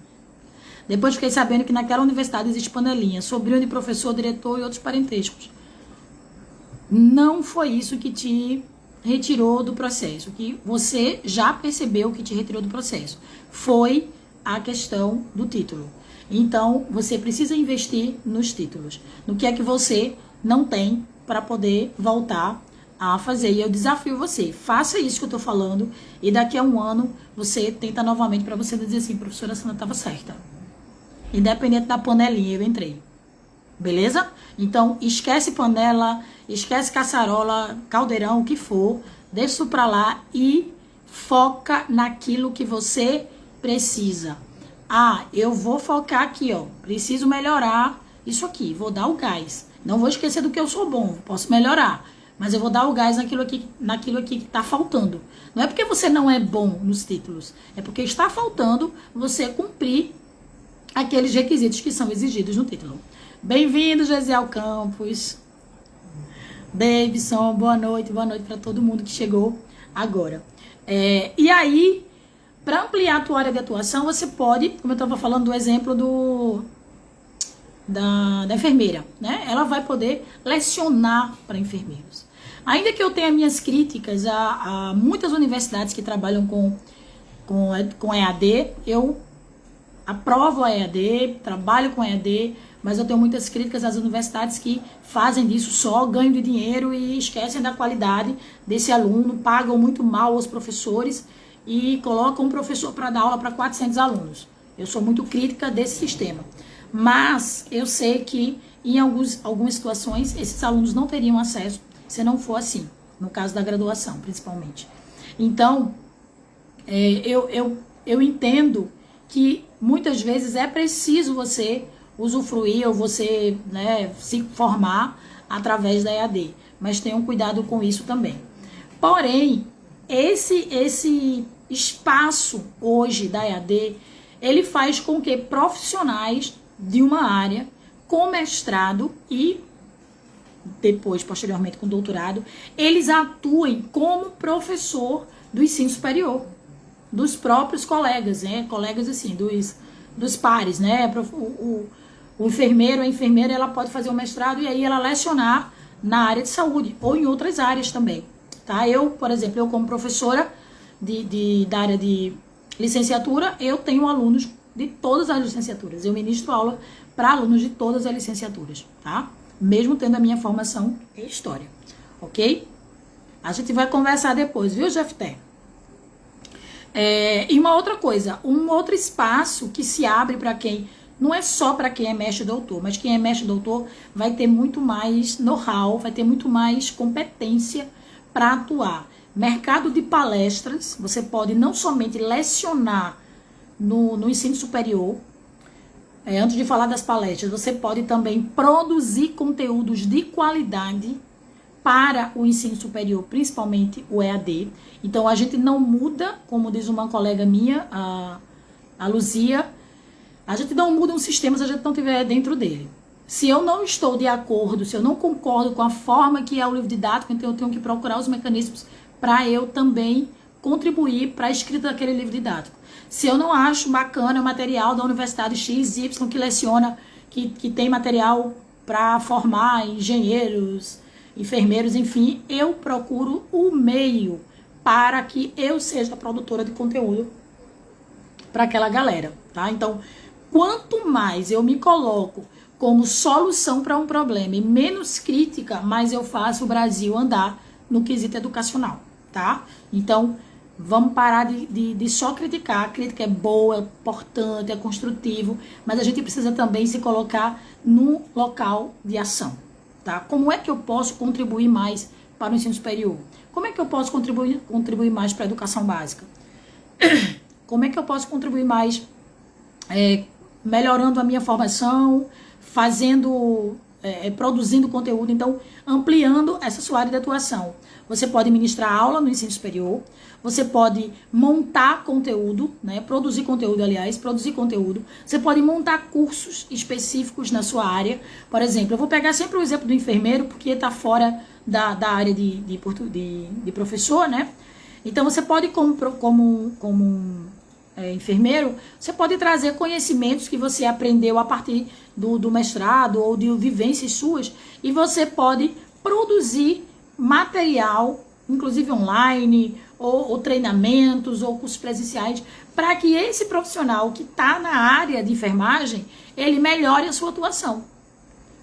Speaker 1: Depois fiquei sabendo que naquela universidade existe panelinha, sobrinho de professor, diretor e outros parentescos. Não foi isso que te retirou do processo, que você já percebeu que te retirou do processo. Foi a questão do título. Então, você precisa investir nos títulos, no que é que você não tem para poder voltar a fazer. E eu desafio você, faça isso que eu tô falando e daqui a um ano você tenta novamente para você dizer assim, professora Sandra estava certa. Independente da panelinha, eu entrei. Beleza? Então, esquece panela, esquece caçarola, caldeirão, o que for, deixa isso pra lá e foca naquilo que você precisa. Eu vou focar aqui, ó, preciso melhorar isso aqui, vou dar o gás. Não vou esquecer do que eu sou bom, posso melhorar, mas eu vou dar o gás naquilo aqui que tá faltando. Não é porque você não é bom nos títulos, é porque está faltando você cumprir aqueles requisitos que são exigidos no título. Bem-vindo, Gesiel Campos. Davidson, boa noite para todo mundo que chegou agora. E aí, para ampliar a tua área de atuação, você pode, como eu estava falando do exemplo da enfermeira, né? Ela vai poder lecionar para enfermeiros. Ainda que eu tenha minhas críticas a muitas universidades que trabalham com EAD, eu aprovo a EAD, trabalho com EAD, mas eu tenho muitas críticas às universidades que fazem disso só ganho de dinheiro e esquecem da qualidade desse aluno, pagam muito mal aos professores e colocam um professor para dar aula para 400 alunos. Eu sou muito crítica desse sistema. Mas eu sei que em algumas situações esses alunos não teriam acesso se não for assim, no caso da graduação, principalmente. Então, eu entendo que muitas vezes é preciso você usufruir ou você, né, se formar através da EAD, mas tenham cuidado com isso também. Porém, esse espaço hoje da EAD, ele faz com que profissionais de uma área com mestrado e depois, posteriormente, com doutorado, eles atuem como professor do ensino superior, dos próprios colegas, né? Colegas assim, dos pares, né? O enfermeiro, a enfermeira, ela pode fazer o mestrado e aí ela lecionar na área de saúde ou em outras áreas também, tá? Eu, por exemplo, eu como professora da área de licenciatura, eu tenho alunos de todas as licenciaturas. Eu ministro aula para alunos de todas as licenciaturas, tá? Mesmo tendo a minha formação em História, ok? A gente vai conversar depois, viu, GFT? E uma outra coisa, um outro espaço que se abre para quem, não é só para quem é mestre doutor, mas quem é mestre doutor vai ter muito mais know-how, vai ter muito mais competência para atuar. mercado de palestras. Você pode não somente lecionar no ensino superior. Antes de falar das palestras, você pode também produzir conteúdos de qualidade para o ensino superior, principalmente o EAD. Então, a gente não muda, como diz uma colega minha, a Luzia, a gente não muda um sistema se a gente não estiver dentro dele. Se eu não estou de acordo, se eu não concordo com a forma que é o livro didático, então eu tenho que procurar os mecanismos para eu também contribuir para a escrita daquele livro didático. Se eu não acho bacana o material da Universidade XY que leciona, que tem material para formar engenheiros, enfermeiros, enfim, eu procuro o meio para que eu seja produtora de conteúdo para aquela galera, tá? Então, quanto mais eu me coloco como solução para um problema e menos crítica, mais eu faço o Brasil andar no quesito educacional, tá? Então, vamos parar de só criticar. A crítica é boa, é importante, é construtivo, mas a gente precisa também se colocar no local de ação, tá? Como é que eu posso contribuir mais para o ensino superior? Como é que eu posso contribuir mais para a educação básica? Como é que eu posso contribuir mais melhorando a minha formação, produzindo conteúdo, então ampliando essa sua área de atuação. Você pode ministrar aula no ensino superior, você pode montar conteúdo, né? Produzir conteúdo, você pode montar cursos específicos na sua área. Por exemplo, eu vou pegar sempre o exemplo do enfermeiro, porque está fora da área de professor, né? Então você pode, como enfermeiro, você pode trazer conhecimentos que você aprendeu a partir do mestrado ou de vivências suas, e você pode produzir material, inclusive online, ou treinamentos, ou cursos presenciais, para que esse profissional que está na área de enfermagem, ele melhore a sua atuação.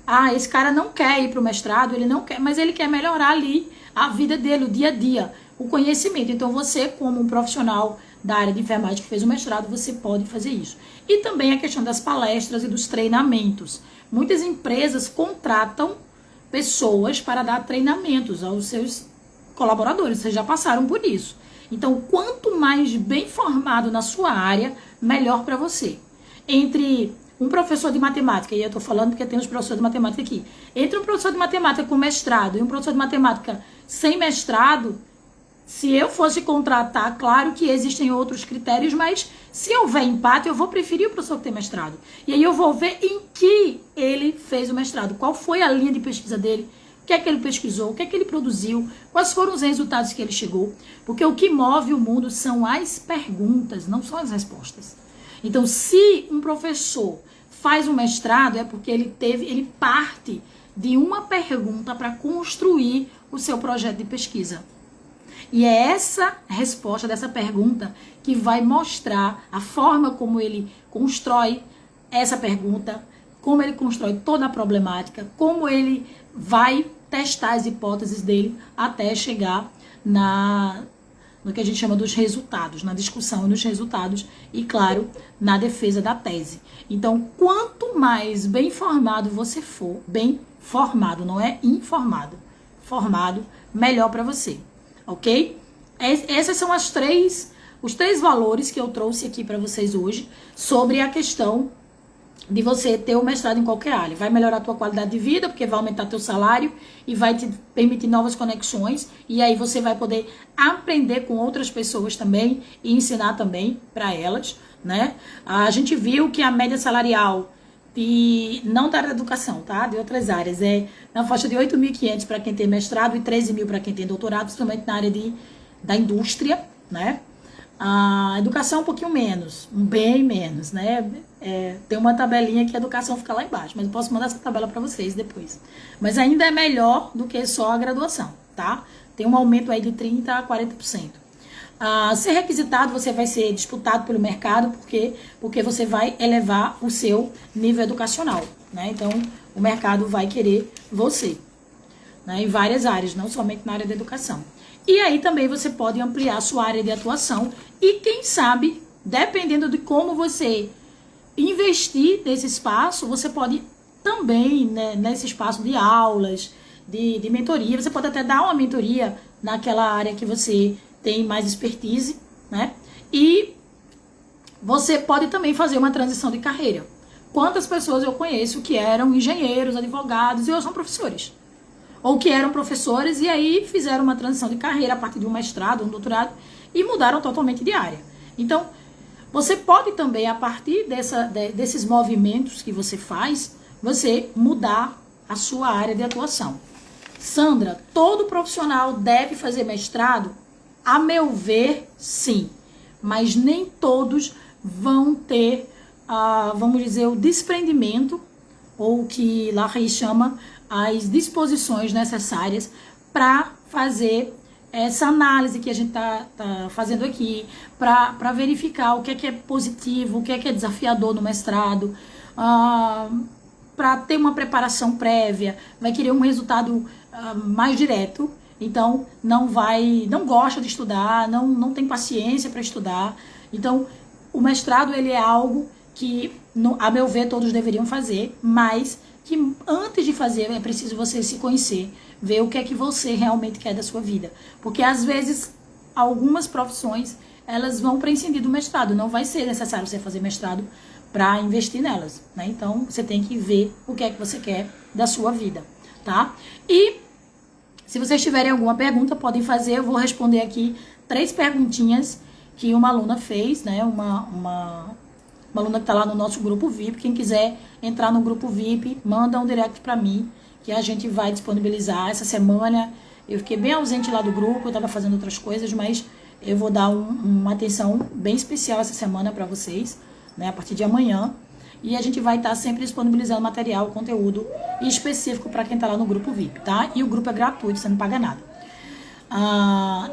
Speaker 1: Ah, esse cara não quer ir para o mestrado, ele não quer, mas ele quer melhorar ali a vida dele, o dia a dia, o conhecimento. Então você, como um profissional da área de enfermagem que fez o mestrado, você pode fazer isso. E também a questão das palestras e dos treinamentos. Muitas empresas contratam pessoas para dar treinamentos aos seus colaboradores, vocês já passaram por isso. Então, quanto mais bem formado na sua área, melhor para você. Entre um professor de matemática, e eu estou falando porque tem os professores de matemática aqui, entre um professor de matemática com mestrado e um professor de matemática sem mestrado, se eu fosse contratar, claro que existem outros critérios, mas se houver empate, eu vou preferir o professor que tem mestrado. E aí eu vou ver em que ele fez o mestrado, qual foi a linha de pesquisa dele, o que é que ele pesquisou, o que é que ele produziu, quais foram os resultados que ele chegou. Porque o que move o mundo são as perguntas, não são as respostas. Então, se um professor faz um mestrado, é porque ele parte de uma pergunta para construir o seu projeto de pesquisa. E é essa resposta dessa pergunta que vai mostrar a forma como ele constrói essa pergunta, como ele constrói toda a problemática, como ele vai testar as hipóteses dele até chegar no que a gente chama dos resultados, na discussão dos resultados e, claro, na defesa da tese. Então, quanto mais bem formado você for, bem formado, não é informado, formado, melhor para você. Ok? Esses são os três valores que eu trouxe aqui para vocês hoje sobre a questão de você ter o mestrado em qualquer área. Vai melhorar a tua qualidade de vida, porque vai aumentar teu salário e vai te permitir novas conexões. E aí você vai poder aprender com outras pessoas também e ensinar também para elas, né? A gente viu que a média salarial não da área da educação, tá? De outras áreas. É na faixa de 8.500 para quem tem mestrado e 13.000 para quem tem doutorado, principalmente na área da indústria, né? A educação um pouquinho menos, bem menos, né? Tem uma tabelinha que a educação fica lá embaixo, mas eu posso mandar essa tabela para vocês depois. Mas ainda é melhor do que só a graduação, tá? Tem um aumento aí de 30% a 40%. Ser requisitado, você vai ser disputado pelo mercado, porque você vai elevar o seu nível educacional, né? Então, o mercado vai querer você, né? Em várias áreas, não somente na área da educação. E aí também você pode ampliar a sua área de atuação e, quem sabe, dependendo de como você investir nesse espaço, você pode também, né, nesse espaço de aulas, de mentoria, você pode até dar uma mentoria naquela área que você tem mais expertise, né? E você pode também fazer uma transição de carreira. Quantas pessoas eu conheço que eram engenheiros, advogados e hoje são professores? Ou que eram professores e aí fizeram uma transição de carreira a partir de um mestrado, um doutorado e mudaram totalmente de área. Então, você pode também, a partir desses movimentos que você faz, você mudar a sua área de atuação. Sandra, todo profissional deve fazer mestrado? A meu ver, sim. Mas nem todos vão ter, vamos dizer, o desprendimento, ou o que Larry chama as disposições necessárias para fazer essa análise que a gente tá fazendo aqui, para verificar o que é positivo, o que é desafiador no mestrado, para ter uma preparação prévia, vai querer um resultado mais direto. Então, não gosta de estudar, não tem paciência para estudar. Então, o mestrado, ele é algo que, a meu ver, todos deveriam fazer, mas que antes de fazer é preciso você se conhecer, ver o que é que você realmente quer da sua vida. Porque, às vezes, algumas profissões, elas vão prescindir do mestrado. Não vai ser necessário você fazer mestrado para investir nelas, né? Então, você tem que ver o que é que você quer da sua vida, tá? E se vocês tiverem alguma pergunta, podem fazer. Eu vou responder aqui 3 perguntinhas que uma aluna fez, né? Uma aluna que está lá no nosso grupo VIP. Quem quiser entrar no grupo VIP, manda um direct para mim, que a gente vai disponibilizar. Essa semana eu fiquei bem ausente lá do grupo, eu estava fazendo outras coisas, mas eu vou dar uma atenção bem especial essa semana para vocês, né? A partir de amanhã. E a gente vai estar sempre disponibilizando material, conteúdo específico para quem está lá no grupo VIP, tá? E o grupo é gratuito, você não paga nada.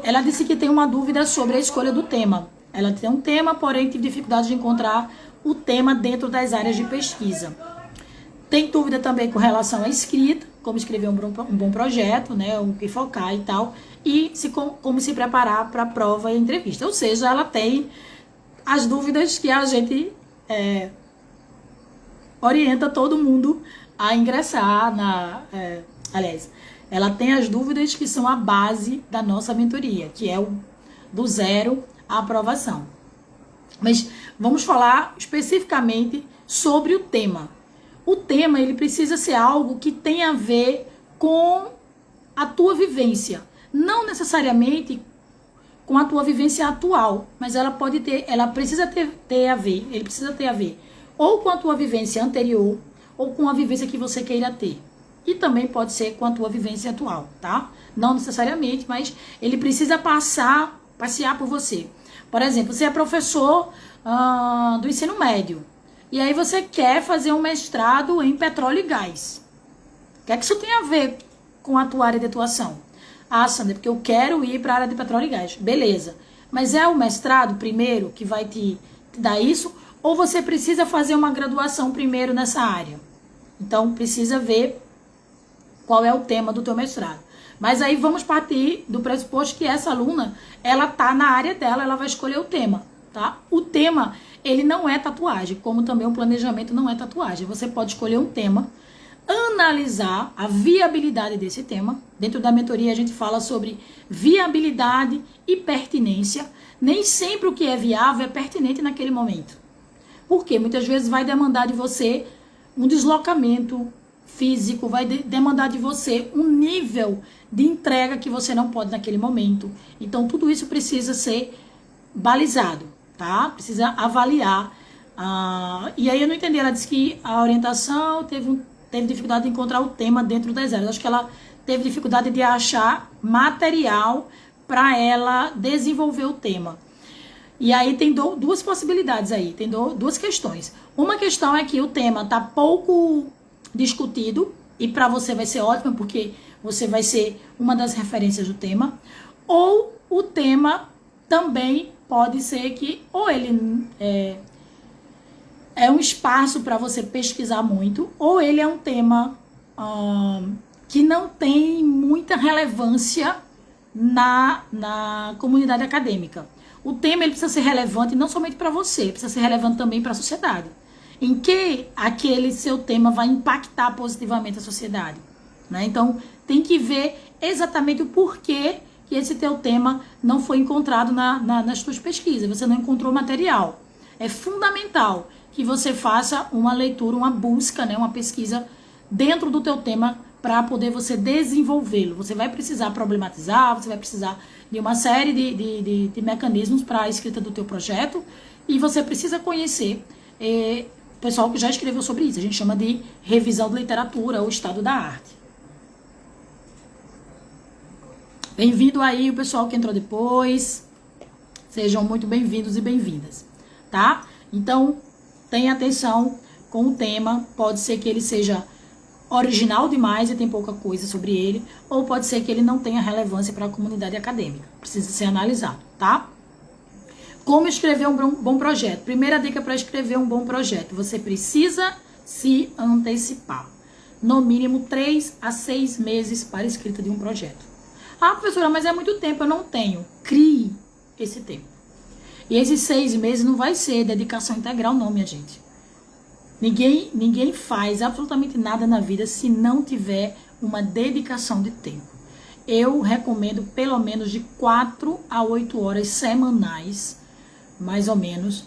Speaker 1: Ela disse que tem uma dúvida sobre a escolha do tema. Ela tem um tema, porém tem dificuldade de encontrar o tema dentro das áreas de pesquisa. Tem dúvida também com relação à escrita, como escrever um bom projeto, né? O que focar e tal. E como se preparar para a prova e entrevista. Ou seja, ela tem as dúvidas que a gente orienta todo mundo a ingressar aliás, ela tem as dúvidas que são a base da nossa mentoria, que é do zero à aprovação. Mas vamos falar especificamente sobre o tema. O tema, ele precisa ser algo que tenha a ver com a tua vivência. Não necessariamente com a tua vivência atual, mas ela precisa ter a ver, ele precisa ter a ver ou com a tua vivência anterior, ou com a vivência que você queira ter. E também pode ser com a tua vivência atual, tá? Não necessariamente, mas ele precisa passear por você. Por exemplo, você é professor do ensino médio, e aí você quer fazer um mestrado em petróleo e gás. O que é que isso tem a ver com a tua área de atuação? Sandra, porque eu quero ir para a área de petróleo e gás. Beleza. Mas é o mestrado primeiro que vai te dar isso? Ou você precisa fazer uma graduação primeiro nessa área? Então, precisa ver qual é o tema do teu mestrado. Mas aí vamos partir do pressuposto que essa aluna, ela tá na área dela, ela vai escolher o tema, tá? O tema, ele não é tatuagem, como também o planejamento não é tatuagem. Você pode escolher um tema, analisar a viabilidade desse tema. Dentro da mentoria a gente fala sobre viabilidade e pertinência. Nem sempre o que é viável é pertinente naquele momento. Porque muitas vezes vai demandar de você um deslocamento físico, vai demandar de você um nível de entrega que você não pode naquele momento. Então, tudo isso precisa ser balizado, tá? Precisa avaliar. E aí eu não entendi, ela disse que a orientação teve dificuldade de encontrar o tema dentro das áreas. Acho que ela teve dificuldade de achar material para ela desenvolver o tema. E aí tem 2 possibilidades aí, tem 2 questões. Uma questão é que o tema está pouco discutido, e para você vai ser ótimo, porque você vai ser uma das referências do tema. Ou o tema também pode ser que, ou ele é um espaço para você pesquisar muito, ou ele é um tema que não tem muita relevância na comunidade acadêmica. O tema ele precisa ser relevante não somente para você, precisa ser relevante também para a sociedade. Em que aquele seu tema vai impactar positivamente a sociedade, né? Então, tem que ver exatamente o porquê que esse teu tema não foi encontrado nas tuas pesquisas, você não encontrou material. É fundamental que você faça uma leitura, uma busca, né, uma pesquisa dentro do teu tema para poder você desenvolvê-lo. Você vai precisar problematizar, você vai precisar de uma série de mecanismos para a escrita do teu projeto e você precisa conhecer o pessoal que já escreveu sobre isso. A gente chama de revisão de literatura ou estado da arte. Bem-vindo aí o pessoal que entrou depois. Sejam muito bem-vindos e bem-vindas, tá? Então, tenha atenção com o tema. Pode ser que ele seja original demais e tem pouca coisa sobre ele, ou pode ser que ele não tenha relevância para a comunidade acadêmica. Precisa ser analisado, tá? Como escrever um bom projeto? Primeira dica para escrever um bom projeto: você precisa se antecipar. No mínimo 3 a 6 meses para a escrita de um projeto. Ah, professora, mas é muito tempo, eu não tenho. Crie esse tempo. E esses 6 meses não vai ser dedicação integral, não, minha gente. Ninguém faz absolutamente nada na vida se não tiver uma dedicação de tempo. Eu recomendo pelo menos de 4 a 8 horas semanais, mais ou menos,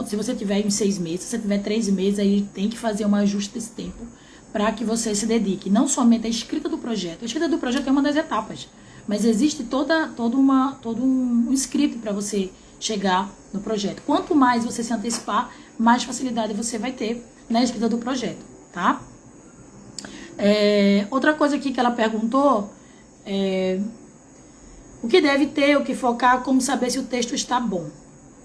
Speaker 1: se você tiver em 6 meses, se você tiver 3 meses, aí tem que fazer um ajuste desse tempo para que você se dedique não somente à escrita do projeto. A escrita do projeto é uma das etapas, mas existe todo um script para você chegar no projeto. Quanto mais você se antecipar, mais facilidade você vai ter na escrita do projeto, tá? Outra coisa aqui que ela perguntou o que deve ter, o que focar, como saber se o texto está bom.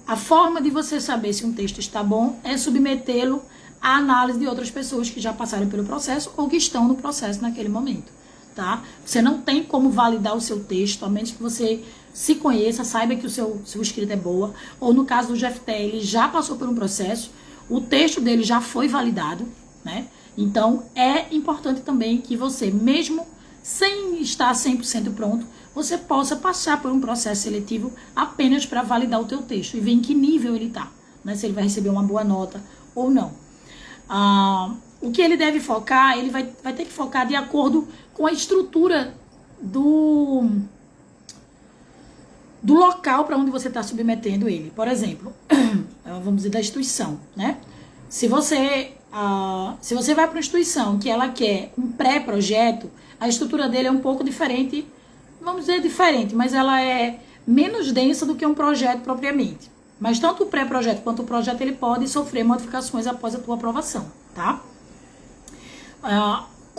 Speaker 1: A forma de você saber se um texto está bom é submetê-lo à análise de outras pessoas que já passaram pelo processo ou que estão no processo naquele momento, tá? Você não tem como validar o seu texto, a menos que você se conheça, saiba que o seu escrito é boa, ou no caso do Jefté, ele já passou por um processo, o texto dele já foi validado, né? Então, é importante também que você, mesmo sem estar 100% pronto, você possa passar por um processo seletivo apenas para validar o teu texto e ver em que nível ele está, né? Se ele vai receber uma boa nota ou não. O que ele deve focar, ele vai ter que focar de acordo com a estrutura do local para onde você está submetendo ele. Por exemplo, vamos dizer da instituição, né? Se você vai para uma instituição que ela quer um pré-projeto, a estrutura dele é um pouco diferente, vamos dizer diferente, mas ela é menos densa do que um projeto propriamente. Mas tanto o pré-projeto quanto o projeto, ele pode sofrer modificações após a tua aprovação, tá?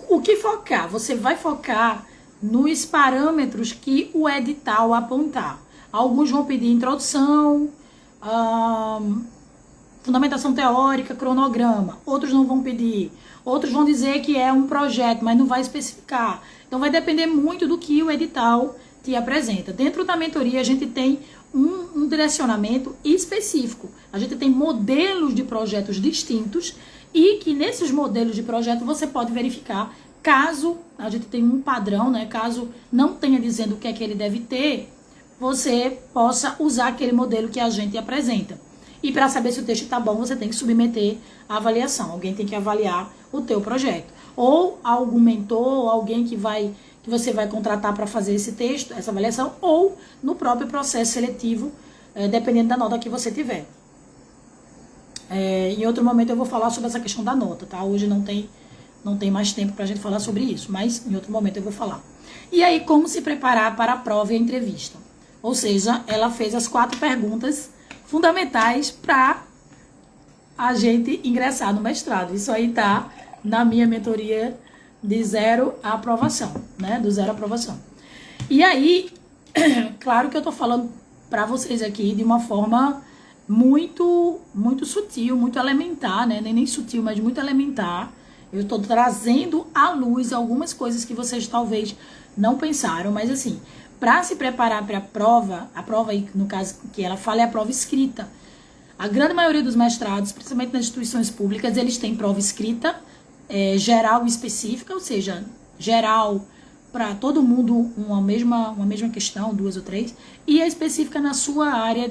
Speaker 1: O que focar? Você vai focar nos parâmetros que o edital apontar. Alguns vão pedir introdução, fundamentação teórica, cronograma. Outros não vão pedir. Outros vão dizer que é um projeto, mas não vai especificar. Então vai depender muito do que o edital te apresenta. Dentro da mentoria a gente tem um direcionamento específico. A gente tem modelos de projetos distintos e que nesses modelos de projeto você pode verificar caso a gente tenha um padrão, né? Caso não tenha dizendo o que é que ele deve ter, você possa usar aquele modelo que a gente apresenta. E para saber se o texto está bom, você tem que submeter a avaliação. Alguém tem que avaliar o teu projeto. Ou algum mentor, ou alguém que você vai contratar para fazer esse texto, essa avaliação, ou no próprio processo seletivo, dependendo da nota que você tiver. Em outro momento eu vou falar sobre essa questão da nota, tá? Hoje não tem mais tempo para a gente falar sobre isso, mas em outro momento eu vou falar. E aí, como se preparar para a prova e a entrevista? Ou seja, ela fez as 4 perguntas fundamentais para a gente ingressar no mestrado. Isso aí tá na minha mentoria de 0 à aprovação, né? Do 0 à aprovação. E aí, claro que eu tô falando para vocês aqui de uma forma muito sutil, muito elementar, né? Nem sutil, mas muito elementar. Eu estou trazendo à luz algumas coisas que vocês talvez não pensaram, mas assim, para se preparar para a prova aí, no caso que ela fala, é a prova escrita. A grande maioria dos mestrados, principalmente nas instituições públicas, eles têm prova escrita, geral e específica, ou seja, geral para todo mundo uma mesma questão, 2 ou 3, e a específica na sua área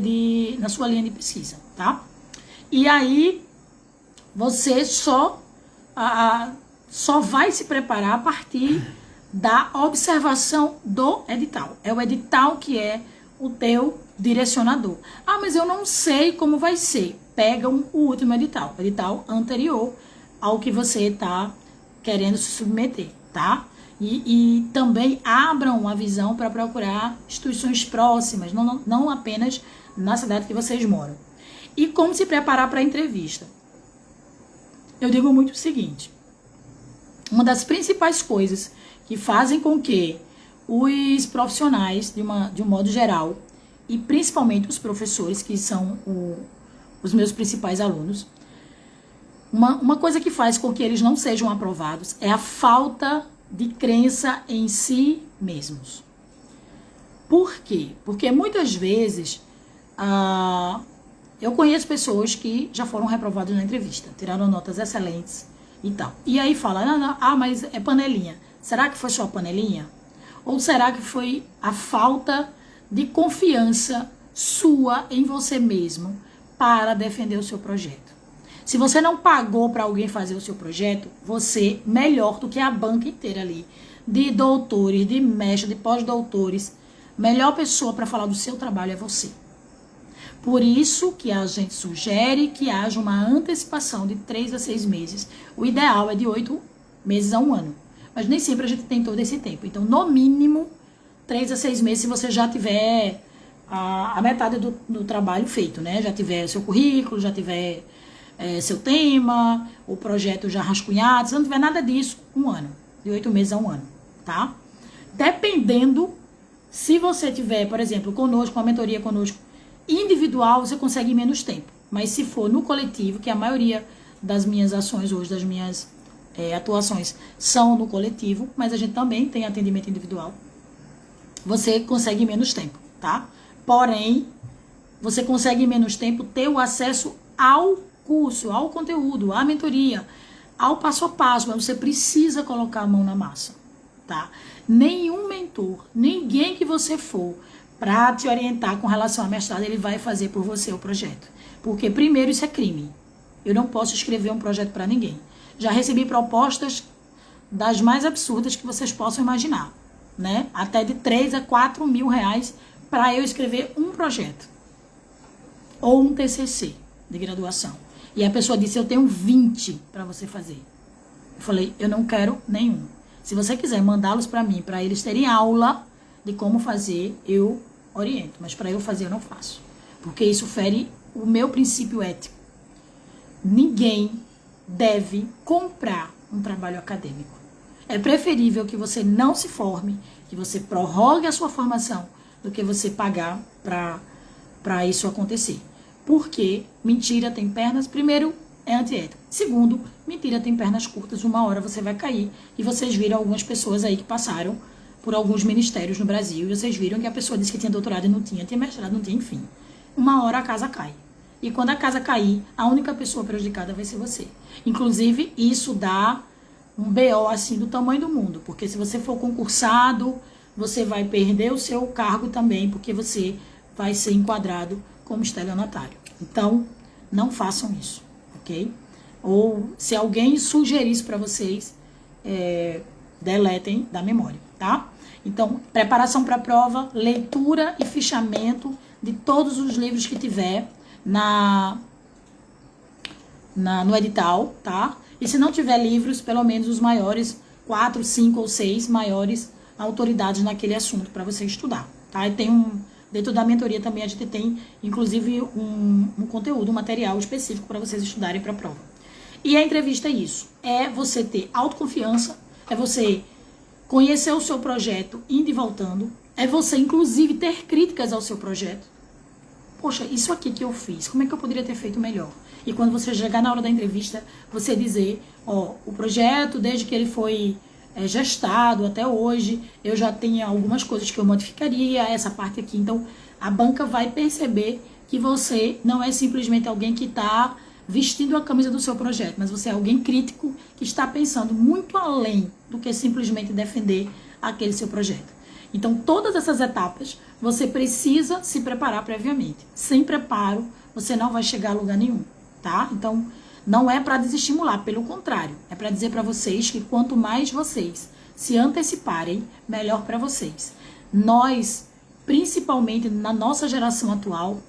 Speaker 1: na sua linha de pesquisa, tá? E aí você só vai se preparar a partir da observação do edital. É o edital que é o teu direcionador. Ah, mas eu não sei como vai ser. Pega o último edital, o edital anterior ao que você está querendo se submeter, tá? E também abram a visão para procurar instituições próximas, não apenas na cidade que vocês moram. E como se preparar para a entrevista? Eu digo muito o seguinte: uma das principais coisas que fazem com que os profissionais, de um modo geral, e principalmente os professores, que são os meus principais alunos, uma coisa que faz com que eles não sejam aprovados é a falta de crença em si mesmos. Por quê? Porque muitas vezes eu conheço pessoas que já foram reprovadas na entrevista, tiraram notas excelentes e tal. E aí fala, mas é panelinha. Será que foi só panelinha? Ou será que foi a falta de confiança sua em você mesmo para defender o seu projeto? Se você não pagou para alguém fazer o seu projeto, você, melhor do que a banca inteira ali, de doutores, de mestres, de pós-doutores, melhor pessoa para falar do seu trabalho é você. Por isso que a gente sugere que haja uma antecipação de 3 a 6 meses. O ideal é de 8 meses a 1 ano. Mas nem sempre a gente tem todo esse tempo. Então, no mínimo, 3 a 6 meses, se você já tiver a metade do trabalho feito, né? Já tiver seu currículo, já tiver seu tema, o projeto já rascunhado. Se não tiver nada disso, 1 ano. De 8 meses a 1 ano, tá? Dependendo, se você tiver, por exemplo, conosco, uma mentoria conosco, individual, você consegue em menos tempo. Mas se for no coletivo, que a maioria das minhas ações hoje, das minhas atuações são no coletivo, mas a gente também tem atendimento individual, você consegue em menos tempo, tá? Porém, você consegue em menos tempo ter o acesso ao curso, ao conteúdo, à mentoria, ao passo a passo, mas você precisa colocar a mão na massa, tá? Nenhum mentor, ninguém que você for para te orientar com relação à mestrado, ele vai fazer por você o projeto. Porque, primeiro, isso é crime. Eu não posso escrever um projeto para ninguém. Já recebi propostas das mais absurdas que vocês possam imaginar, né? Até de 3 a 4 mil reais para eu escrever um projeto. Ou um TCC de graduação. E a pessoa disse, eu tenho 20 para você fazer. Eu falei, eu não quero nenhum. Se você quiser mandá-los para mim, para eles terem aula de como fazer, eu oriento. Mas para eu fazer, eu não faço. Porque isso fere o meu princípio ético. Ninguém deve comprar um trabalho acadêmico. É preferível que você não se forme, que você prorrogue a sua formação, do que você pagar para isso acontecer. Porque mentira tem pernas, primeiro, é antiético. Segundo, mentira tem pernas curtas, uma hora você vai cair. E vocês viram algumas pessoas aí que passaram por alguns ministérios no Brasil, e vocês viram que a pessoa disse que tinha doutorado e não tinha mestrado, não tinha, enfim. Uma hora a casa cai. E quando a casa cair, a única pessoa prejudicada vai ser você. Inclusive, isso dá um BO assim do tamanho do mundo, porque se você for concursado, você vai perder o seu cargo também, porque você vai ser enquadrado como estelionatário. Então, não façam isso, ok? Ou se alguém sugerir isso para vocês, deletem da memória, tá? Então, preparação para a prova, leitura e fichamento de todos os livros que tiver no edital, tá? E se não tiver livros, pelo menos os maiores, 4, 5 ou 6 maiores autoridades naquele assunto para você estudar, tá? E tem dentro da mentoria também a gente tem, inclusive, um conteúdo, um material específico para vocês estudarem para a prova. E a entrevista é isso, é você ter autoconfiança, é você conhecer o seu projeto indo e voltando, é você, inclusive, ter críticas ao seu projeto. Poxa, isso aqui que eu fiz, como é que eu poderia ter feito melhor? E quando você chegar na hora da entrevista, você dizer, o projeto, desde que ele foi gestado até hoje, eu já tenho algumas coisas que eu modificaria, essa parte aqui. Então, a banca vai perceber que você não é simplesmente alguém que está vestindo a camisa do seu projeto, mas você é alguém crítico que está pensando muito além do que simplesmente defender aquele seu projeto. Então, todas essas etapas, você precisa se preparar previamente. Sem preparo, você não vai chegar a lugar nenhum, tá? Então, não é para desestimular, pelo contrário. É para dizer para vocês que quanto mais vocês se anteciparem, melhor para vocês. Nós, principalmente na nossa geração atual,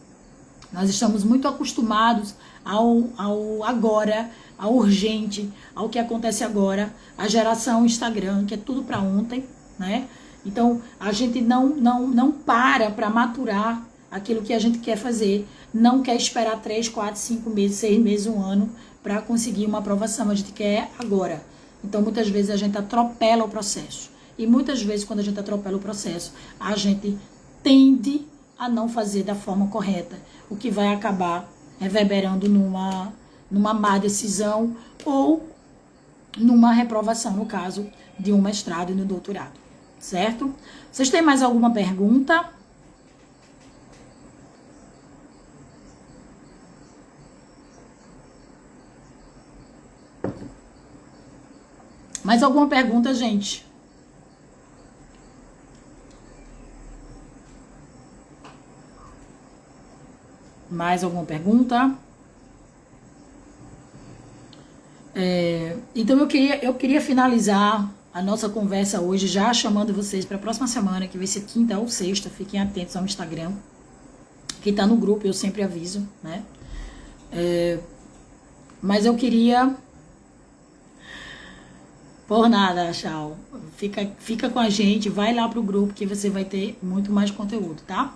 Speaker 1: nós estamos muito acostumados ao agora, ao urgente, ao que acontece agora, a geração Instagram, que é tudo para ontem, né? Então, a gente não para maturar aquilo que a gente quer fazer, não quer esperar 3, 4, 5 meses, 6 meses, um ano para conseguir uma aprovação, a gente quer agora. Então, muitas vezes a gente atropela o processo. E muitas vezes, quando a gente atropela o processo, a gente tende a não fazer da forma correta, o que vai acabar reverberando numa má decisão ou numa reprovação, no caso de um mestrado e no doutorado, certo? Vocês têm mais alguma pergunta? Mais alguma pergunta, gente? Mais alguma pergunta? Então eu queria finalizar a nossa conversa hoje já chamando vocês para a próxima semana, que vai ser quinta ou sexta. Fiquem atentos ao Instagram. Quem tá no grupo eu sempre aviso, né? Mas eu queria... Por nada, tchau. Fica com a gente, vai lá pro grupo que você vai ter muito mais conteúdo, tá?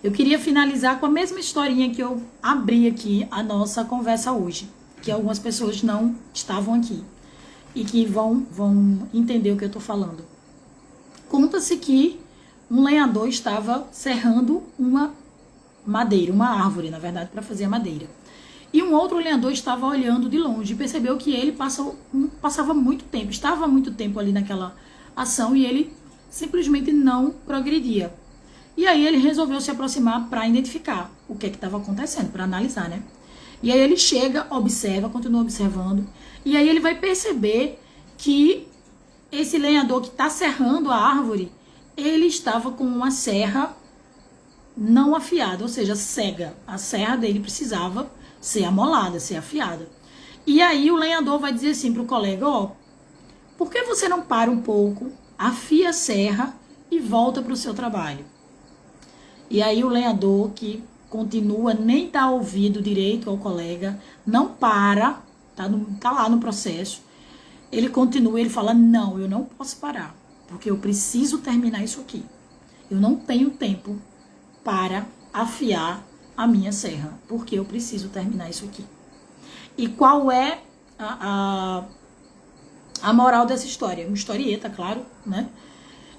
Speaker 1: Eu queria finalizar com a mesma historinha que eu abri aqui a nossa conversa hoje, que algumas pessoas não estavam aqui e que vão entender o que eu tô falando. Conta-se que um lenhador estava serrando uma madeira, uma árvore, na verdade, para fazer a madeira. E um outro lenhador estava olhando de longe e percebeu que ele passava muito tempo, estava muito tempo ali naquela ação e ele simplesmente não progredia. E aí ele resolveu se aproximar para identificar o que estava acontecendo, para analisar, né? E aí ele chega, observa, continua observando, e aí ele vai perceber que esse lenhador que está serrando a árvore, ele estava com uma serra não afiada, ou seja, cega. A serra dele precisava ser amolada, ser afiada. E aí o lenhador vai dizer assim pro colega, ó, por que você não para um pouco, afia a serra e volta pro seu trabalho? E aí o lenhador, que continua, nem dá ouvido direito ao colega, não para, tá lá no processo, ele continua, ele fala, não, eu não posso parar, porque eu preciso terminar isso aqui. Eu não tenho tempo para afiar a minha serra, porque eu preciso terminar isso aqui. E qual é a moral dessa história? Uma historieta, claro, né?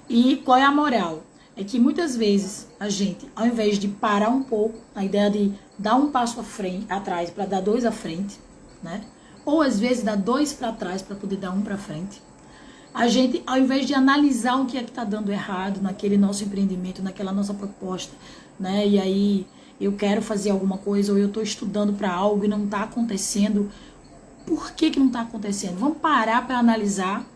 Speaker 1: E qual é a moral? É que muitas vezes a gente, ao invés de parar um pouco, a ideia de dar um passo atrás para dar 2 à frente, né? Ou às vezes dar 2 para trás para poder dar 1 para frente. A gente, ao invés de analisar o que é que está dando errado naquele nosso empreendimento, naquela nossa proposta, né? E aí eu quero fazer alguma coisa, ou eu estou estudando para algo e não está acontecendo. Por que não está acontecendo? Vamos parar para analisar,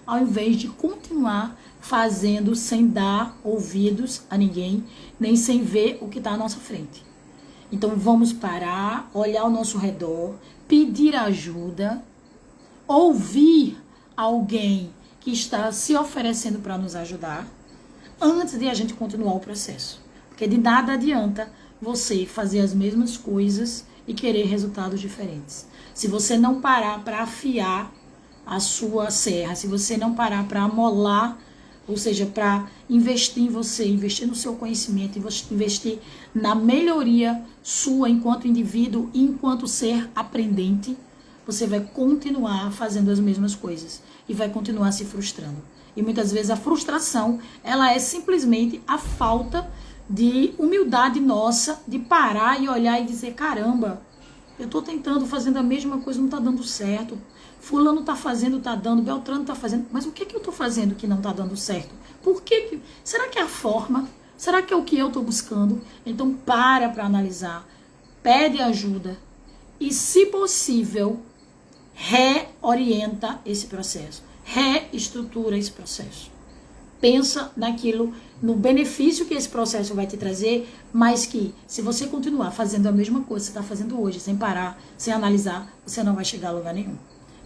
Speaker 1: ao invés de continuar fazendo sem dar ouvidos a ninguém, nem sem ver o que está à nossa frente. Então vamos parar, olhar ao nosso redor, pedir ajuda, ouvir alguém que está se oferecendo para nos ajudar, antes de a gente continuar o processo. Porque de nada adianta você fazer as mesmas coisas e querer resultados diferentes. Se você não parar para afiar a sua serra, se você não parar para amolar, ou seja, para investir em você, investir no seu conhecimento, investir na melhoria sua enquanto indivíduo e enquanto ser aprendente, você vai continuar fazendo as mesmas coisas e vai continuar se frustrando. E muitas vezes a frustração, ela é simplesmente a falta de humildade nossa, de parar e olhar e dizer, caramba, eu tô tentando, fazendo a mesma coisa, não tá dando certo. Fulano tá fazendo, tá dando, Beltrano tá fazendo, mas o que que eu tô fazendo que não tá dando certo? Por que? Será que é a forma? Será que é o que eu tô buscando? Então para analisar, pede ajuda e, se possível, reorienta esse processo, reestrutura esse processo. Pensa naquilo, no benefício que esse processo vai te trazer, mas que, se você continuar fazendo a mesma coisa que você está fazendo hoje, sem parar, sem analisar, você não vai chegar a lugar nenhum.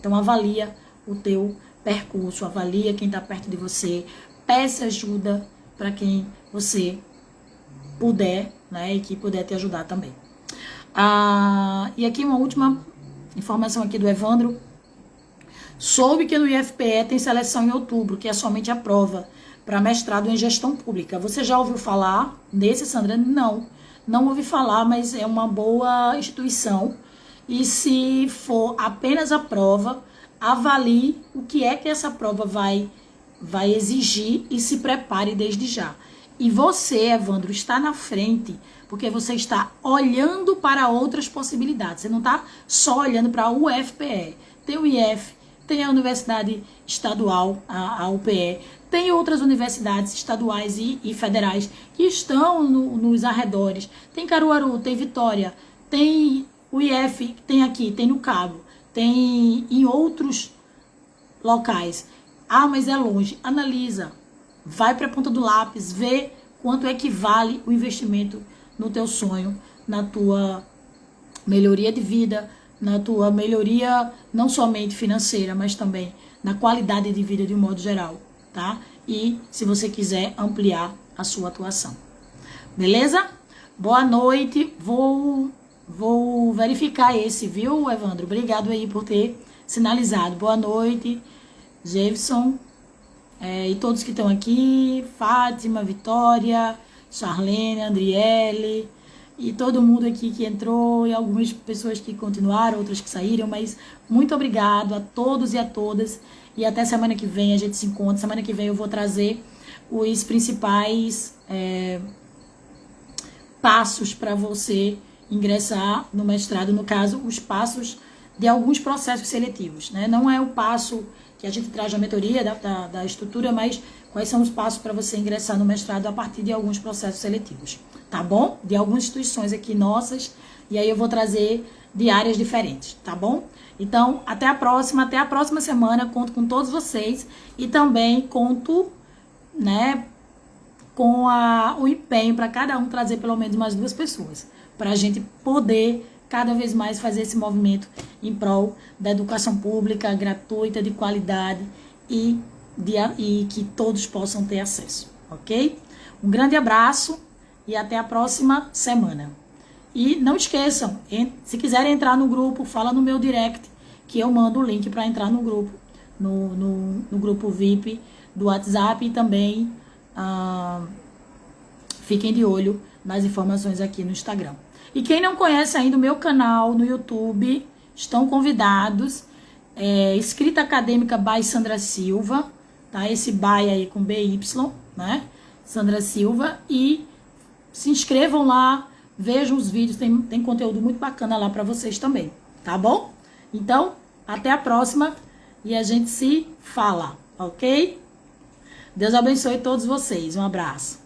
Speaker 1: Então avalia o teu percurso, avalia quem está perto de você, peça ajuda para quem você puder, né, e que puder te ajudar também. E aqui uma última informação aqui do Evandro. Soube que no IFPE tem seleção em outubro, que é somente a prova para mestrado em gestão pública. Você já ouviu falar nesse, Sandra? Não ouvi falar, mas é uma boa instituição. E se for apenas a prova, avalie o que é que essa prova vai exigir e se prepare desde já. E você, Evandro, está na frente porque você está olhando para outras possibilidades. Você não está só olhando para o UFPE. Tem o IF, tem a Universidade Estadual, a UPE, tem outras universidades estaduais e federais que estão nos arredores. Tem Caruaru, tem Vitória, tem o IF, tem aqui, tem no Cabo, tem em outros locais. Mas é longe. Analisa, vai para a ponta do lápis, vê quanto é que vale o investimento no teu sonho, na tua melhoria de vida, na tua melhoria não somente financeira, mas também na qualidade de vida de um modo geral, tá? E se você quiser ampliar a sua atuação. Beleza? Boa noite. Vou verificar esse, viu, Evandro? Obrigado aí por ter sinalizado. Boa noite, Jefferson, e todos que estão aqui, Fátima, Vitória, Charlene, Andriele, e todo mundo aqui que entrou, e algumas pessoas que continuaram, outras que saíram, mas muito obrigado a todos e a todas, e até semana que vem a gente se encontra. Semana que vem eu vou trazer os principais passos para você ingressar no mestrado, no caso, os passos de alguns processos seletivos, né? Não é o passo que a gente traz na mentoria da estrutura, mas quais são os passos para você ingressar no mestrado a partir de alguns processos seletivos, tá bom? De algumas instituições aqui nossas, e aí eu vou trazer de áreas diferentes, tá bom? Então, até a próxima semana, conto com todos vocês, e também conto, né, com o empenho para cada um trazer pelo menos mais 2 pessoas, para a gente poder cada vez mais fazer esse movimento em prol da educação pública gratuita, de qualidade e que todos possam ter acesso, ok? Um grande abraço e até a próxima semana. E não esqueçam, se quiserem entrar no grupo, fala no meu direct, que eu mando o link para entrar no grupo, no grupo VIP do WhatsApp, e também fiquem de olho nas informações aqui no Instagram. E quem não conhece ainda o meu canal no YouTube, estão convidados. Escrita Acadêmica by Sandra Silva, tá? Esse by aí com BY, né? Sandra Silva. E se inscrevam lá, vejam os vídeos, tem conteúdo muito bacana lá para vocês também, tá bom? Então, até a próxima e a gente se fala, ok? Deus abençoe todos vocês. Um abraço.